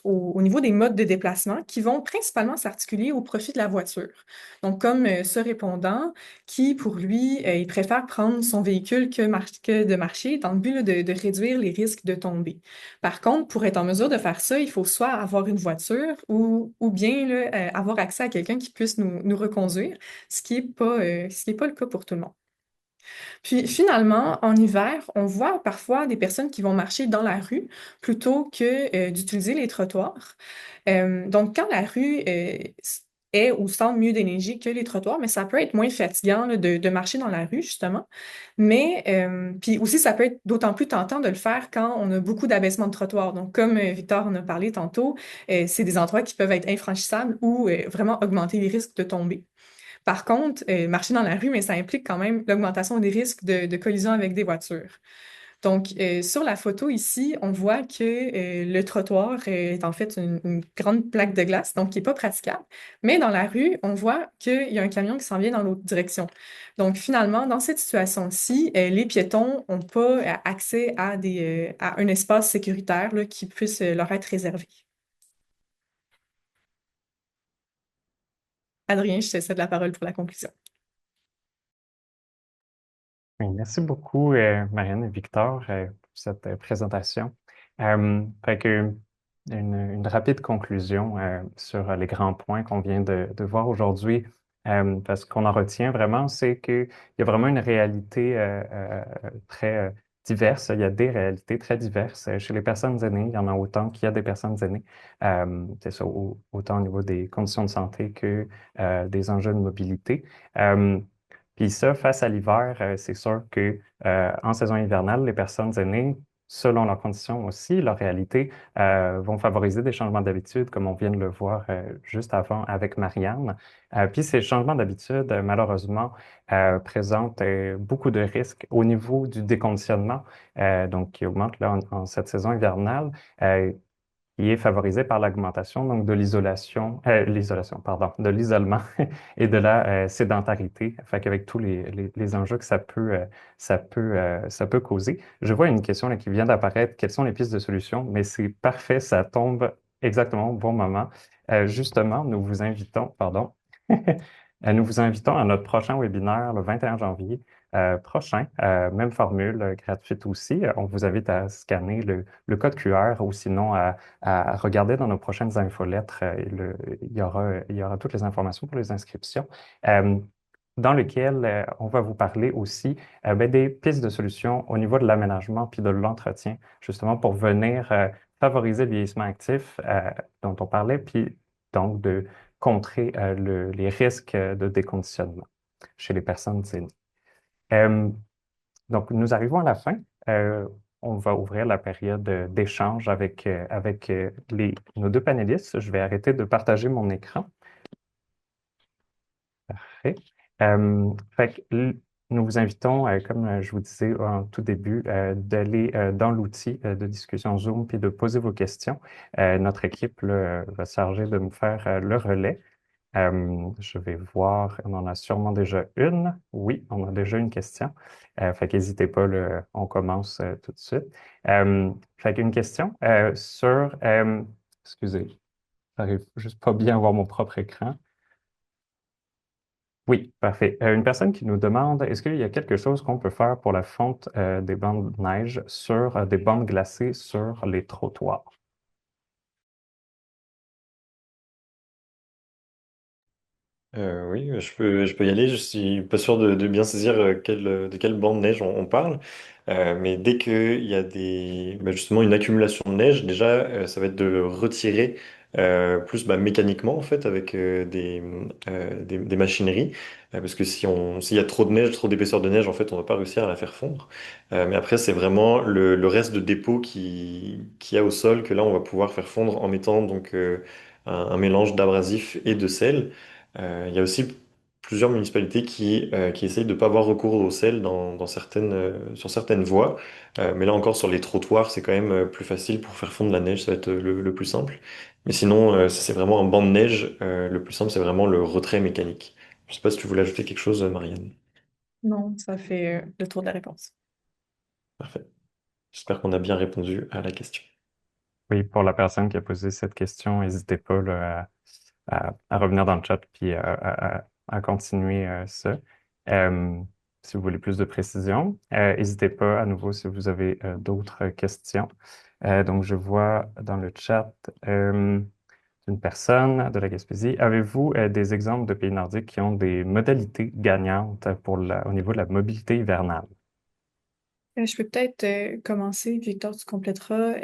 au niveau des modes de déplacement qui vont principalement s'articuler au profit de la voiture. Donc, comme ce répondant qui, pour lui, il préfère prendre son véhicule que de marcher dans le but là, de réduire les risques de tomber. Par contre, pour être en mesure de faire ça, il faut soit avoir une voiture ou bien là, avoir accès à quelqu'un qui puisse nous reconduire, ce qui est pas le cas pour tout le monde. Puis finalement, en hiver, on voit parfois des personnes qui vont marcher dans la rue plutôt que d'utiliser les trottoirs. Donc, quand la rue est ou semble mieux d'énergie que les trottoirs, mais ça peut être moins fatigant là, de marcher dans la rue, justement. Mais puis aussi, ça peut être d'autant plus tentant de le faire quand on a beaucoup d'abaissement de trottoirs. Donc, comme Victor en a parlé tantôt, c'est des endroits qui peuvent être infranchissables ou vraiment augmenter les risques de tomber. Par contre, marcher dans la rue, mais ça implique quand même l'augmentation des risques de collision avec des voitures. Donc, sur la photo ici, on voit que le trottoir est en fait une grande plaque de glace, donc qui n'est pas praticable. Mais dans la rue, on voit qu'il y a un camion qui s'en vient dans l'autre direction. Donc, finalement, dans cette situation-ci, les piétons n'ont pas accès à un espace sécuritaire là, qui puisse leur être réservé. Adrien, je te cède la parole pour la conclusion. Oui, merci beaucoup, Marianne et Victor, pour cette présentation. Fait que une rapide conclusion sur les grands points qu'on vient de voir aujourd'hui. Parce qu'on en retient vraiment, c'est qu'il y a vraiment une réalité très diverse. Il y a des réalités très diverses. Chez les personnes aînées, il y en a autant qu'il y a des personnes aînées. C'est ça, autant au niveau des conditions de santé que des enjeux de mobilité. Puis ça, face à l'hiver, c'est sûr que en saison hivernale, les personnes aînées, selon leurs conditions aussi, leur réalité, vont favoriser des changements d'habitude, comme on vient de le voir juste avant avec Marianne. Puis ces changements d'habitude, malheureusement, présentent beaucoup de risques au niveau du déconditionnement, donc qui augmente là en cette saison hivernale. Qui est favorisé par l'augmentation donc de l'isolation, pardon, de l'isolement et de la sédentarité, fait qu'avec tous les enjeux que ça peut causer. Je vois une question là, qui vient d'apparaître, quelles sont les pistes de solutions? Mais c'est parfait, ça tombe exactement au bon moment. Justement, nous vous invitons, pardon, nous vous invitons à notre prochain webinaire le 21 janvier prochain. Même formule, gratuite aussi. On vous invite à scanner le code QR ou sinon à regarder dans nos prochaines infolettres. Il y aura toutes les informations pour les inscriptions. Dans lequel on va vous parler aussi ben, des pistes de solutions au niveau de l'aménagement puis de l'entretien, justement pour venir favoriser le vieillissement actif dont on parlait, puis donc de contrer les risques de déconditionnement chez les personnes aînées. Donc, nous arrivons à la fin. Euh, on va ouvrir la période d'échange avec nos deux panélistes. Je vais arrêter de partager mon écran. Parfait. Fait que, nous vous invitons, comme je vous disais en tout début, d'aller dans l'outil de discussion Zoom puis de poser vos questions. Notre équipe là, va se charger de me faire le relais. Je vais voir, on en a sûrement déjà une. Oui, on a déjà une question. Fait qu'hésitez pas, on commence tout de suite. Fait qu'une question excusez, j'arrive juste pas bien à voir mon propre écran. Oui, parfait. Une personne qui nous demande, est-ce qu'il y a quelque chose qu'on peut faire pour la fonte des bandes de neige sur des bandes glacées sur les trottoirs? Oui, je peux y aller. Je suis pas sûr de bien saisir de quelle bande de neige on parle. Mais dès qu'il y a justement une accumulation de neige, déjà, ça va être de le retirer plus mécaniquement en fait avec des machineries. Parce que s'il y a trop de neige, trop d'épaisseur de neige, en fait, on va pas réussir à la faire fondre. Mais après, c'est vraiment le reste de dépôt qui y a au sol que là, on va pouvoir faire fondre en mettant donc un mélange d'abrasif et de sel. Il y a aussi plusieurs municipalités qui essayent de ne pas avoir recours au sel sur certaines voies. Mais là encore, sur les trottoirs, c'est quand même plus facile pour faire fondre la neige, ça va être le plus simple. Mais sinon, si c'est vraiment un banc de neige, le plus simple, c'est vraiment le retrait mécanique. Je sais pas si tu voulais ajouter quelque chose, Marianne. Non, ça fait le tour de la réponse. Parfait. J'espère qu'on a bien répondu à la question. Oui, pour la personne qui a posé cette question, n'hésitez pas là, à revenir dans le chat puis à continuer ça. Euh, si vous voulez plus de précision, n'hésitez pas à nouveau si vous avez d'autres questions. Donc, je vois dans le chat une personne de la Gaspésie. Avez-vous des exemples de pays nordiques qui ont des modalités gagnantes au niveau de la mobilité hivernale? Je peux peut-être commencer, Victor, tu compléteras.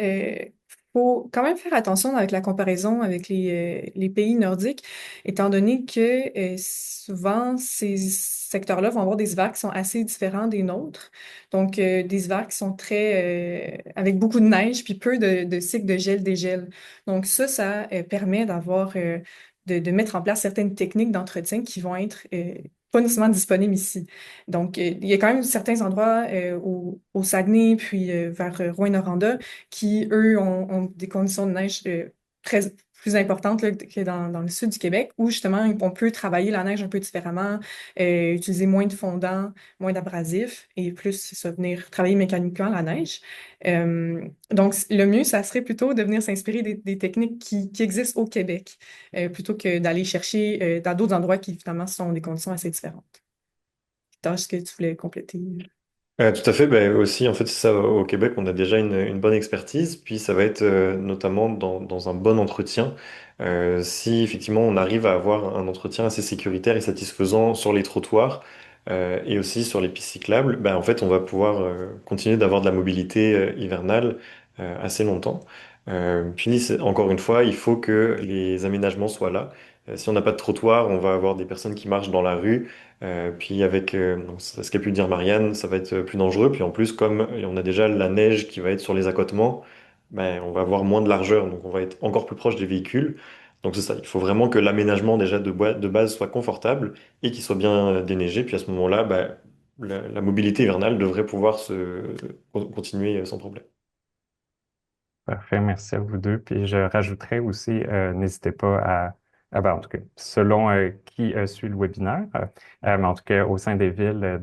Faut quand même faire attention avec la comparaison avec les pays nordiques, étant donné que souvent ces secteurs-là vont avoir des hivers qui sont assez différents des nôtres. Donc, des hivers qui sont très avec beaucoup de neige puis peu de cycles de gel-dégel. Donc, ça permet de mettre en place certaines techniques d'entretien qui vont être pas nécessairement disponibles ici. Donc, il y a quand même certains endroits au Saguenay, puis vers Rouyn-Noranda, qui, eux, ont des conditions de neige plus importantes là, que dans le sud du Québec, où justement, on peut travailler la neige un peu différemment, utiliser moins de fondants, moins d'abrasifs, et plus ça, venir travailler mécaniquement la neige. Donc, le mieux, ça serait plutôt de venir s'inspirer des techniques qui existent au Québec, plutôt que d'aller chercher dans d'autres endroits qui, finalement, sont des conditions assez différentes. Tâche que tu voulais compléter. Tout à fait, aussi en fait c'est ça, au Québec on a déjà une bonne expertise, puis ça va être notamment dans un bon entretien. Si effectivement on arrive à avoir un entretien assez sécuritaire et satisfaisant sur les trottoirs et aussi sur les pistes cyclables, en fait on va pouvoir continuer d'avoir de la mobilité hivernale assez longtemps. Puis encore une fois, il faut que les aménagements soient là. Si on n'a pas de trottoir, on va avoir des personnes qui marchent dans la rue. Puis avec donc, ce qu'a pu dire Marianne, ça va être plus dangereux. Puis en plus, comme on a déjà la neige qui va être sur les accotements, on va avoir moins de largeur, donc on va être encore plus proche des véhicules. Donc c'est ça, il faut vraiment que l'aménagement déjà de base soit confortable et qu'il soit bien déneigé. Puis à ce moment-là, la mobilité hivernale devrait pouvoir continuer sans problème. Parfait, merci à vous deux. Puis je rajouterais aussi, n'hésitez pas en tout cas, selon qui suit le webinaire, mais en tout cas, au sein des villes,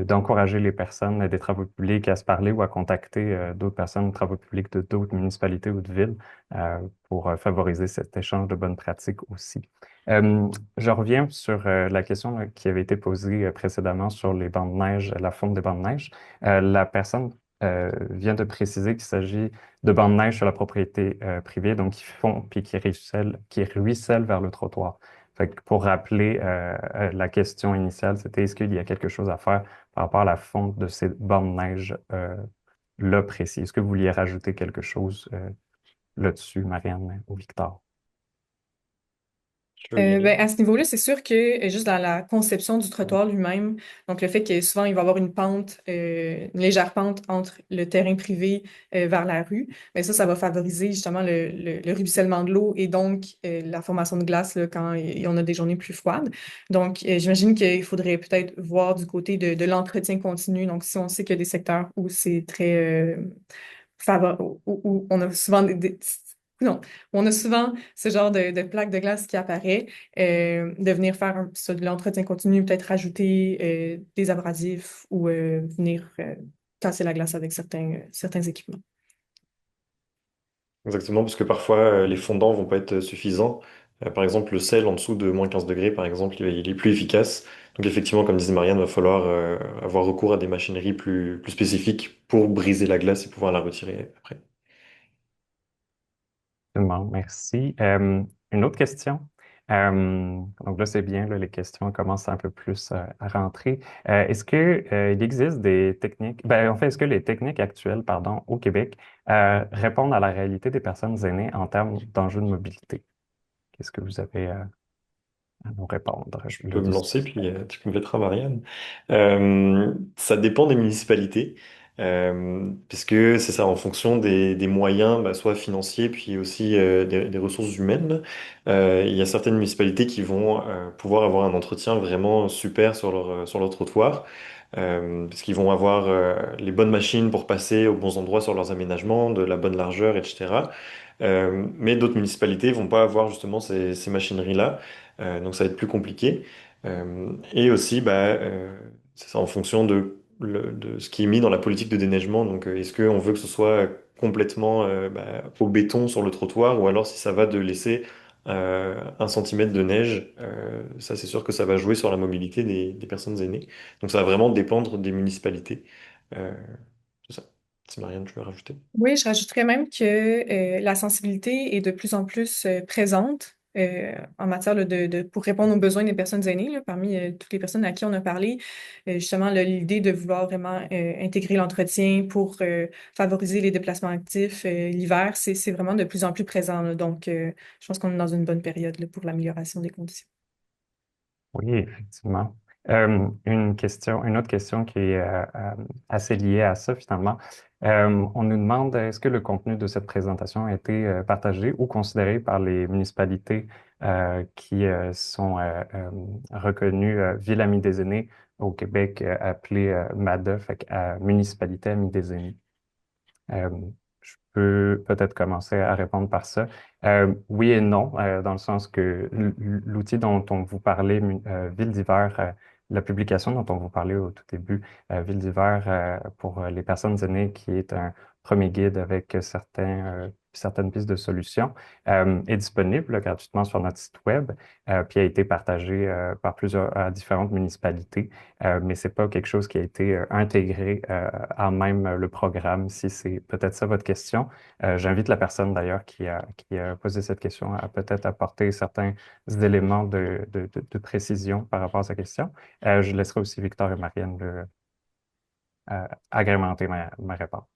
d'encourager les personnes des travaux publics à se parler ou à contacter d'autres personnes des travaux publics de d'autres municipalités ou de villes pour favoriser cet échange de bonnes pratiques aussi. Je reviens sur la question qui avait été posée précédemment sur les bancs de neige, la fonte des bancs de neige. La personne vient de préciser qu'il s'agit de bancs de neige sur la propriété privée, donc qui font puis qui ruissellent vers le trottoir. Fait que pour rappeler la question initiale, c'était est-ce qu'il y a quelque chose à faire par rapport à la fonte de ces bancs de neige là précis? Est-ce que vous vouliez rajouter quelque chose là-dessus, Marianne ou Victor? Je veux y aller. À ce niveau-là, c'est sûr que juste dans la conception du trottoir lui-même, donc le fait que souvent il va y avoir une pente, une légère pente entre le terrain privé vers la rue, mais ça va favoriser justement le ruissellement de l'eau et donc la formation de glace là, quand on a des journées plus froides. Donc, j'imagine qu'il faudrait peut-être voir du côté de l'entretien continu. Donc, si on sait qu'il y a des secteurs où c'est très où on a souvent Non, on a souvent ce genre de plaque de glace qui apparaît, de venir faire ça, de l'entretien continu, peut-être rajouter des abrasifs ou venir casser la glace avec certains équipements. Exactement, parce que parfois les fondants vont pas être suffisants. Par exemple, le sel en dessous de -15 degrés, par exemple, il est plus efficace. Donc effectivement, comme disait Marianne, il va falloir avoir recours à des machineries plus spécifiques pour briser la glace et pouvoir la retirer après. Absolument, merci. Une autre question. Donc là, c'est bien, là, les questions commencent un peu plus à rentrer. Est-ce que, il existe des techniques, ben, en fait, est-ce que les techniques actuelles, pardon, au Québec, répondent à la réalité des personnes aînées en termes d'enjeux de mobilité? Qu'est-ce que vous avez à nous répondre Je là, peux me dessus? lancer, puis tu compléteras, Marianne. Ça dépend des municipalités, puisque c'est ça, en fonction des moyens, bah, soit financiers, puis aussi des ressources humaines. Il y a certaines municipalités qui vont pouvoir avoir un entretien vraiment super sur leur trottoir, parce qu'ils vont avoir les bonnes machines pour passer aux bons endroits sur leurs aménagements, de la bonne largeur, etc. Mais d'autres municipalités vont pas avoir justement ces machineries-là. Donc ça va être plus compliqué. Et aussi, c'est ça en fonction de ce qui est mis dans la politique de déneigement. Donc est-ce qu'on veut que ce soit complètement au béton sur le trottoir ou alors si ça va de laisser 1 centimètre de neige, ça c'est sûr que ça va jouer sur la mobilité des personnes aînées. Donc ça va vraiment dépendre des municipalités. Euh, c'est ça. Si Marianne, tu veux rajouter? Oui, je rajouterais même que la sensibilité est de plus en plus présente en matière là, pour répondre aux besoins des personnes aînées, là, parmi toutes les personnes à qui on a parlé. Justement, là, l'idée de vouloir vraiment intégrer l'entretien pour favoriser les déplacements actifs l'hiver, c'est vraiment de plus en plus présent, là. Donc, je pense qu'on est dans une bonne période là, pour l'amélioration des conditions. Oui, effectivement. Une autre question qui est assez liée à ça finalement. On nous demande, est-ce que le contenu de cette présentation a été partagé ou considéré par les municipalités qui sont reconnues Ville Amie des Aînés au Québec, appelée MADA, fait que, Municipalité Amie des Aînés? Euh, je peux peut-être commencer à répondre par ça. Oui et non, dans le sens que l'outil dont on vous parlait, Ville d'hiver, la publication dont on vous parlait au tout début, Ville d'hiver pour les personnes aînées, qui est un premier guide avec certaines pistes de solutions, est disponible là, gratuitement sur notre site web, puis a été partagé par différentes municipalités. Mais c'est pas quelque chose qui a été intégré à même le programme, si c'est peut-être ça votre question. J'invite la personne d'ailleurs qui a posé cette question à peut-être apporter certains éléments de précision par rapport à sa question. Je laisserai aussi Victor et Marianne agrémenter ma réponse.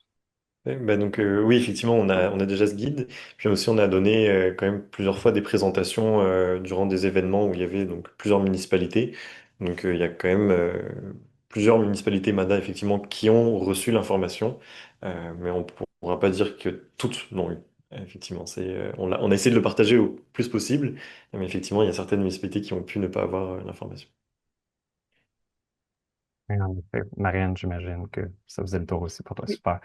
Donc oui, effectivement, on a déjà ce guide. Puis aussi, on a donné quand même plusieurs fois des présentations durant des événements où il y avait donc plusieurs municipalités. Donc il y a quand même plusieurs municipalités MADA effectivement qui ont reçu l'information, mais on ne pourra pas dire que toutes l'ont eu. Effectivement, on a essayé de le partager au plus possible, mais effectivement, il y a certaines municipalités qui ont pu ne pas avoir l'information. Oui, en effet. Marianne, j'imagine que ça faisait le tour aussi pour toi. Oui. Super.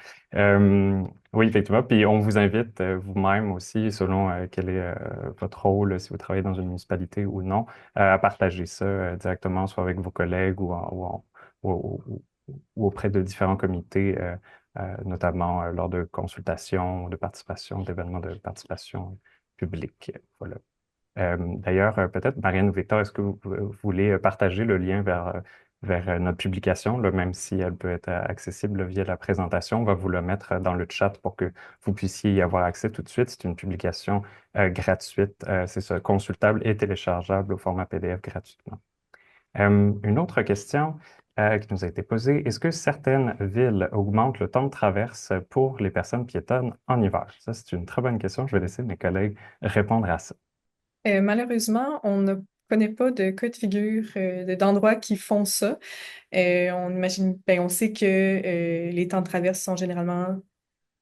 Oui, effectivement. Puis on vous invite vous-même aussi, selon quel est votre rôle, si vous travaillez dans une municipalité ou non, à partager ça directement, soit avec vos collègues ou auprès de différents comités, notamment lors de consultations, de participation, d'événements de participation publique. Voilà. D'ailleurs, peut-être, Marianne ou Victor, est-ce que vous voulez partager le lien vers notre publication, là, même si elle peut être accessible via la présentation? On va vous le mettre dans le chat pour que vous puissiez y avoir accès tout de suite. C'est une publication gratuite, c'est ça, consultable et téléchargeable au format PDF gratuitement. Une autre question qui nous a été posée, est-ce que certaines villes augmentent le temps de traverse pour les personnes piétonnes en hiver? Ça, c'est une très bonne question. Je vais laisser mes collègues répondre à ça. Malheureusement, on ne connaît pas de cas de figure d'endroits qui font ça. On imagine, ben, on sait que les temps de traverse sont généralement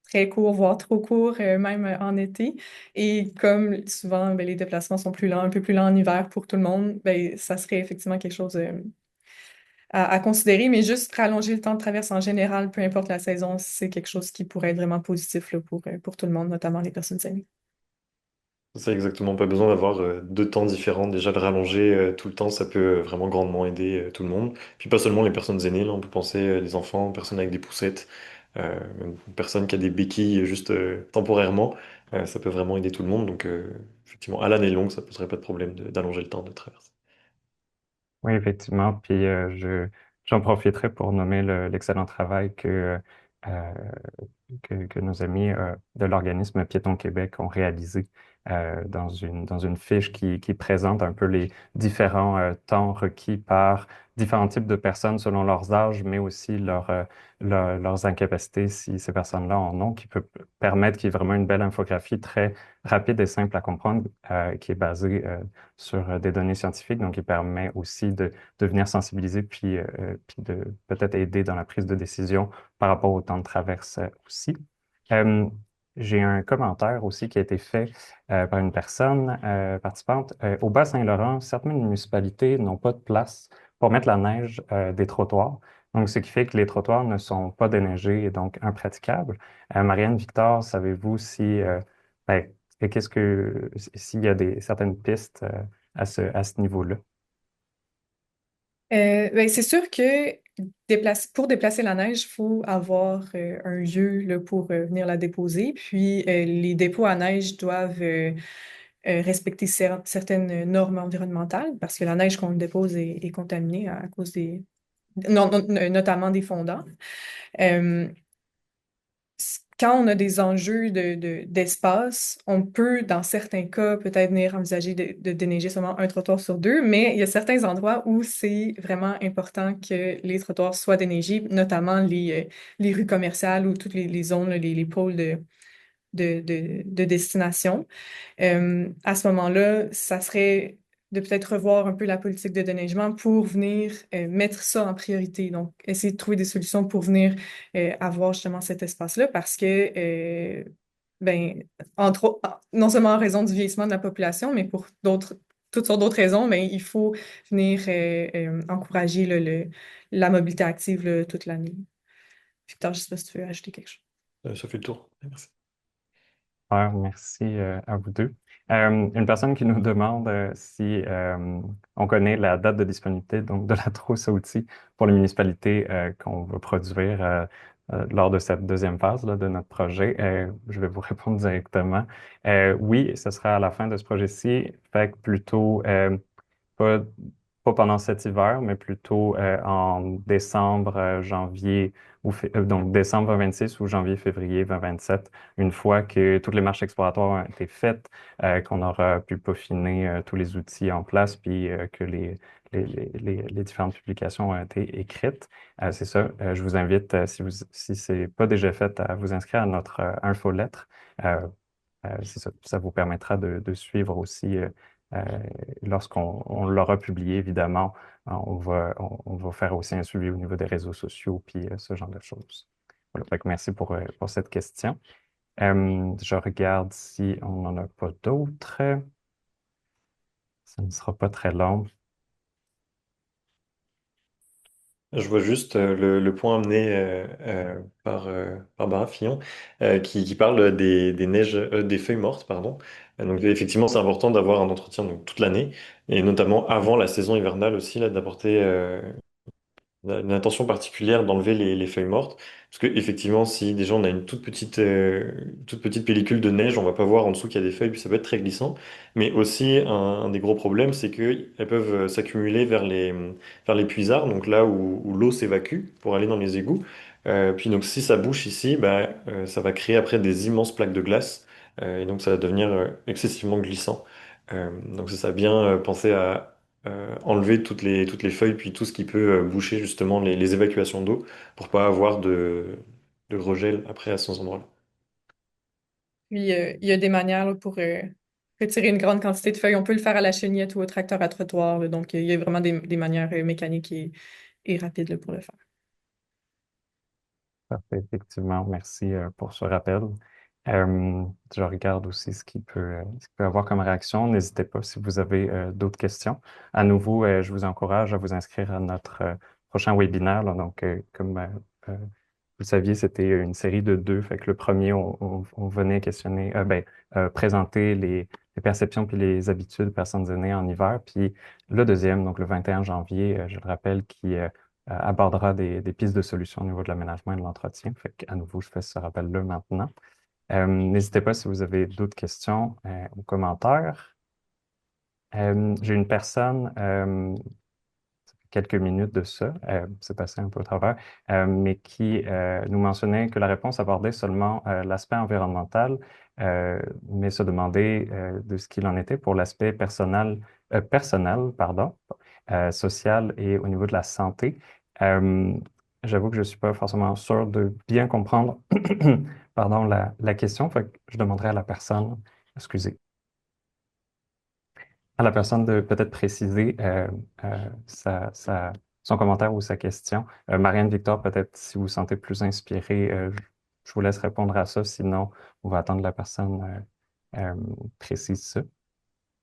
très courts, voire trop courts, même en été. Et comme souvent, ben, les déplacements sont plus lents, un peu plus lents en hiver pour tout le monde, ben, ça serait effectivement quelque chose à considérer. Mais juste rallonger le temps de traverse en général, peu importe la saison, c'est quelque chose qui pourrait être vraiment positif là, pour tout le monde, notamment les personnes âgées. C'est exactement pas besoin d'avoir deux temps différents. Déjà, le rallonger tout le temps, ça peut vraiment grandement aider tout le monde. Puis pas seulement les personnes aînées, là, on peut penser les enfants, personnes avec des poussettes, même une personne qui a des béquilles juste temporairement. Ça peut vraiment aider tout le monde. Donc, effectivement, à l'année longue, ça poserait pas de problème d'allonger le temps de traverse. Oui, effectivement. Puis j'en profiterai pour nommer l'excellent travail euh, que nos amis de l'organisme Piéton Québec ont réalisé dans une fiche qui présente un peu les différents temps requis par différents types de personnes selon leurs âges, mais aussi leurs incapacités, si ces personnes-là en ont, qui peut permettre qu'il y ait vraiment une belle infographie très rapide et simple à comprendre, qui est basée sur des données scientifiques, donc qui permet aussi de venir sensibiliser puis de peut-être aider dans la prise de décision par rapport au temps de traverse aussi. Euh, j'ai un commentaire aussi qui a été fait par une personne participante. Au Bas-Saint-Laurent, certaines municipalités n'ont pas de place pour mettre la neige des trottoirs. Donc, ce qui fait que les trottoirs ne sont pas déneigés et donc impraticables. Marianne, Victor, savez-vous si, ben, qu'est-ce que, s'il y a certaines pistes à ce niveau-là? Ben, c'est sûr que pour déplacer la neige, il faut avoir un lieu là, pour venir la déposer. Puis les dépôts à neige doivent respecter certaines normes environnementales parce que la neige qu'on dépose est contaminée à cause notamment des fondants. Euh, Quand on a des enjeux d'espace, on peut, dans certains cas, peut-être venir envisager de déneiger seulement un trottoir sur deux, mais il y a certains endroits où c'est vraiment important que les trottoirs soient déneigés, notamment les rues commerciales ou toutes les zones, là, les pôles de destination. À ce moment-là, ça serait de peut-être revoir un peu la politique de déneigement pour venir mettre ça en priorité. Donc, essayer de trouver des solutions pour venir avoir justement cet espace-là parce que, ben, non seulement en raison du vieillissement de la population, mais pour toutes sortes d'autres raisons, mais il faut venir encourager là, la mobilité active là, toute l'année. Victor, je ne sais pas si tu veux ajouter quelque chose. Ça fait le tour. Merci. Super, merci à vous deux. Une personne qui nous demande si on connaît la date de disponibilité donc de la trousse à outils pour les municipalités qu'on veut produire lors de cette deuxième phase là, de notre projet. Je vais vous répondre directement. Oui, ce sera à la fin de ce projet-ci, fait que plutôt pas, pas pendant cet hiver, mais plutôt en décembre, janvier, donc décembre 2026 ou janvier, février 2027, une fois que toutes les marches exploratoires ont été faites, qu'on aura pu peaufiner tous les outils en place, puis que les différentes publications ont été écrites. C'est ça, je vous invite, si c'est pas déjà fait, à vous inscrire à notre infolettre. Euh, c'est ça, ça vous permettra de suivre aussi euh, on l'aura publié, évidemment, on va faire aussi un suivi au niveau des réseaux sociaux, puis ce genre de choses. Voilà, fait que merci pour cette question. Je regarde si on n'en a pas d'autres. Ça ne sera pas très long. Je vois juste le point amené par Bara Fillon qui parle des neiges, des feuilles mortes, pardon. Donc effectivement, c'est important d'avoir un entretien donc, toute l'année et notamment avant la saison hivernale aussi, là, d'apporter une attention particulière d'enlever les feuilles mortes. Parce que effectivement, si déjà on a une toute petite pellicule de neige, on va pas voir en dessous qu'il y a des feuilles, puis ça peut être très glissant. Mais aussi, un des gros problèmes, c'est qu'elles peuvent s'accumuler vers les puisards, donc là où l'eau s'évacue pour aller dans les égouts. Puis donc si ça bouche ici, bah, ça va créer après des immenses plaques de glace. Et donc ça va devenir excessivement glissant. Donc c'est ça, bien penser à enlever toutes les feuilles, puis tout ce qui peut boucher justement les évacuations d'eau pour pas avoir de regel après à ces endroits-là. Puis, il y a des manières là, pour retirer une grande quantité de feuilles. On peut le faire à la chenillette ou au tracteur à trottoir, là. Donc, il y a vraiment des manières mécaniques et rapides là, pour le faire. Parfait, effectivement, merci pour ce rappel. Je regarde aussi ce qui peut avoir comme réaction. N'hésitez pas si vous avez d'autres questions. À nouveau, je vous encourage à vous inscrire à notre prochain webinaire. Là. Donc, comme le saviez, c'était une série de deux. Fait que le premier, on venait questionner, présenter les perceptions puis les habitudes des personnes aînées en hiver. Puis le deuxième, donc le 21 janvier, je le rappelle, qui abordera des pistes de solutions au niveau de l'aménagement et de l'entretien. Fait qu'à nouveau, je fais ce rappel-là maintenant. N'hésitez pas si vous avez d'autres questions ou commentaires. J'ai une personne, ça fait quelques minutes de ça, c'est passé un peu au travers, mais qui nous mentionnait que la réponse abordait seulement l'aspect environnemental, mais se demandait de ce qu'il en était pour l'aspect personnel, pardon, social et au niveau de la santé. Euh, J'avoue que je suis pas forcément sûr de bien comprendre, pardon, la question, fait que je demanderai à la personne, excusez, à la personne de peut-être préciser son commentaire ou sa question. Marianne, Victor, peut-être si vous vous sentez plus inspiré, je vous laisse répondre à ça. Sinon, on va attendre que la personne précise ça.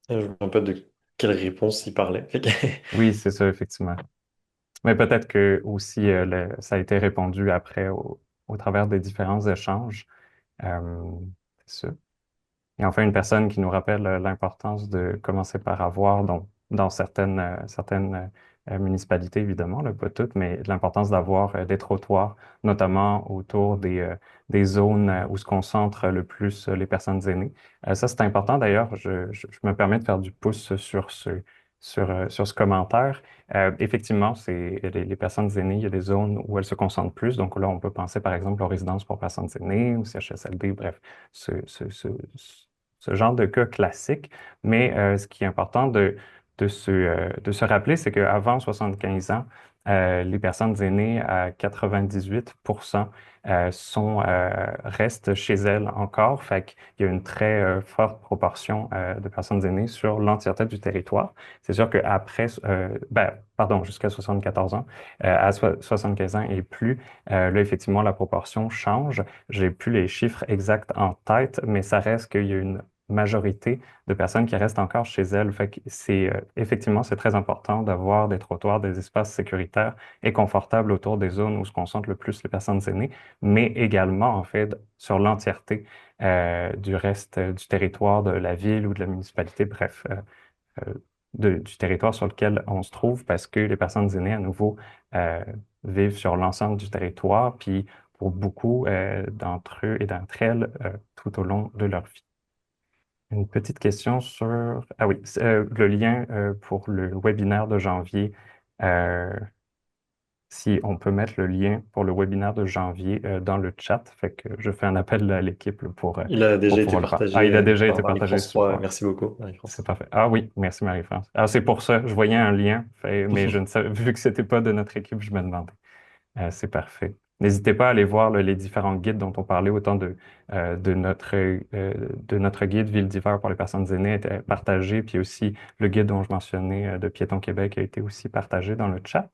Je ne me souviens pas de quelle réponse il parlait. Oui, c'est ça, effectivement. Mais peut-être que aussi ça a été répondu après au travers des différents échanges. Euh, c'est ça. Et enfin, une personne qui nous rappelle l'importance de commencer par avoir, donc, dans certaines municipalités, évidemment, là, pas toutes, mais l'importance d'avoir des trottoirs, notamment autour des zones où se concentrent le plus les personnes aînées. Ça, c'est important. D'ailleurs, je me permets de faire du pouce sur ce commentaire. Effectivement, c'est les personnes aînées, il y a des zones où elles se concentrent plus. Donc là, on peut penser, par exemple, aux résidences pour personnes aînées, ou CHSLD, bref, ce, ce, ce, ce genre de cas classique. Mais ce qui est important de se rappeler, c'est qu'avant 75 ans, les personnes aînées à 98% restent chez elles encore. Fait qu'il y a une très forte proportion de personnes aînées sur l'entièreté du territoire. C'est sûr qu'après, pardon, jusqu'à 74 ans, à 75 ans et plus, là, effectivement, la proportion change. J'ai plus les chiffres exacts en tête, mais ça reste qu'il y a une majorité de personnes qui restent encore chez elles. Fait que effectivement, c'est très important d'avoir des trottoirs, des espaces sécuritaires et confortables autour des zones où se concentrent le plus les personnes aînées, mais également, en fait, sur l'entièreté du reste du territoire de la ville ou de la municipalité, bref, euh, du territoire sur lequel on se trouve, parce que les personnes aînées, à nouveau, euh, vivent sur l'ensemble du territoire, puis pour beaucoup d'entre eux et d'entre elles, tout au long de leur vie. Une petite question sur... Ah oui, le lien pour le webinaire de janvier. euh, Si on peut mettre le lien pour le webinaire de janvier dans le chat, fait que je fais un appel à l'équipe là, Il a pour déjà été pouvoir le faire. Ah, partagé il a déjà par été partagé, Marie-France Roy. super. Merci beaucoup, C'est Marie-France. parfait. Ah oui, merci Marie-France. Alors c'est pour ça, je voyais un lien, mais je ne savais, vu que c'était pas de notre équipe, je me demandais. C'est parfait. N'hésitez pas à aller voir là, les différents guides dont on parlait, autant de notre guide Ville d'hiver pour les personnes aînées était partagé, puis aussi le guide dont je mentionnais de Piéton Québec a été aussi partagé dans le chat.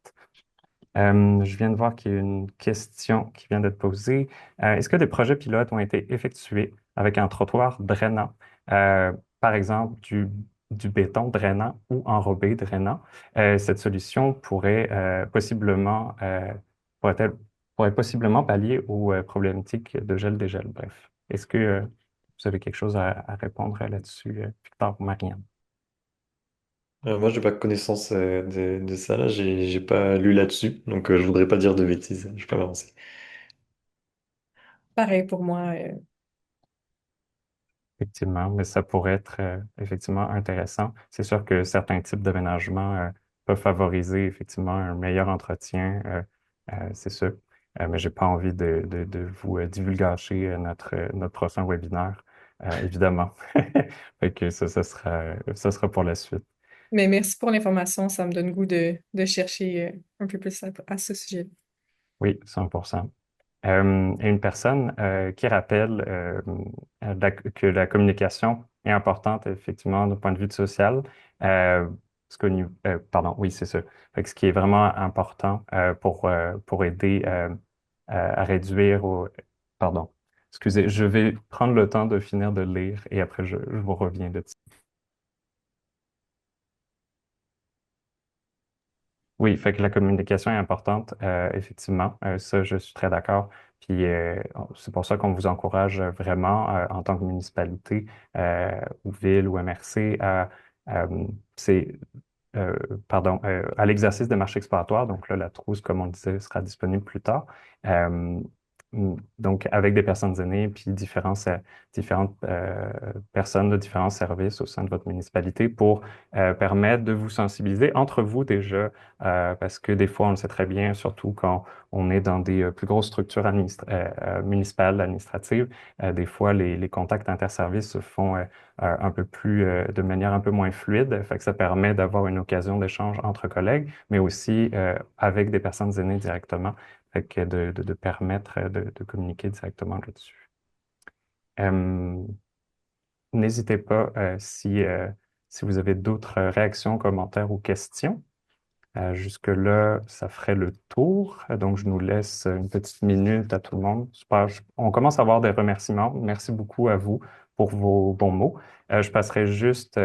Je viens de voir qu'il y a une question qui vient d'être posée. Est-ce que des projets pilotes ont été effectués avec un trottoir drainant, euh, par exemple du béton drainant ou enrobé drainant? Cette solution pourrait-elle- pourrait possiblement pallier aux problématiques de gel-dégel. Bref, est-ce que vous avez quelque chose à répondre là-dessus, Victor ou Marianne? Moi, je n'ai pas connaissance de ça, là. J'ai pas lu là-dessus, donc je voudrais pas dire de bêtises. Je peux m'avancer. Pareil pour moi. Effectivement, mais ça pourrait être effectivement intéressant. C'est sûr que certains types d'aménagements peuvent favoriser effectivement un meilleur entretien, c'est sûr. Mais j'ai pas envie de vous divulgacher notre prochain webinaire, évidemment. Fait que ça sera pour la suite. Mais merci pour l'information, ça me donne goût de chercher un peu plus à ce sujet. Oui, 100%. Et une personne qui rappelle que la communication est importante, effectivement, du point de vue social. Pardon, oui, c'est ça. Fait que ce qui est vraiment important pour aider à réduire Pardon. Excusez, je vais prendre le temps de finir de lire et après je vous reviens dessus. Oui, fait que la communication est importante, effectivement. Ça, je suis très d'accord. Puis c'est pour ça qu'on vous encourage vraiment en tant que municipalité ou ville ou MRC à, c'est, euh, à l'exercice des marchés exploratoires. Donc là, la trousse, comme on disait, sera disponible plus tard. Euh, donc, avec des personnes aînées, puis différentes personnes de différents services au sein de votre municipalité pour permettre de vous sensibiliser entre vous déjà, parce que des fois, on le sait très bien, surtout quand on est dans des plus grosses structures municipales, administratives, des fois, les contacts interservices se font un peu plus, de manière un peu moins fluide. Fait que ça permet d'avoir une occasion d'échange entre collègues, mais aussi avec des personnes aînées directement. Fait que de permettre de communiquer directement là-dessus. Euh, N'hésitez pas si vous avez d'autres réactions, commentaires ou questions. Jusque-là, ça ferait le tour. Donc, je nous laisse une petite minute à tout le monde. Super. On commence à avoir des remerciements. Merci beaucoup à vous pour vos bons mots. Je passerai juste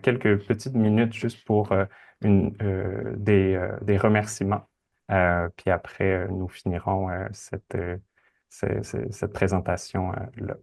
quelques petites minutes juste pour des remerciements. Puis après, nous finirons cette présentation là.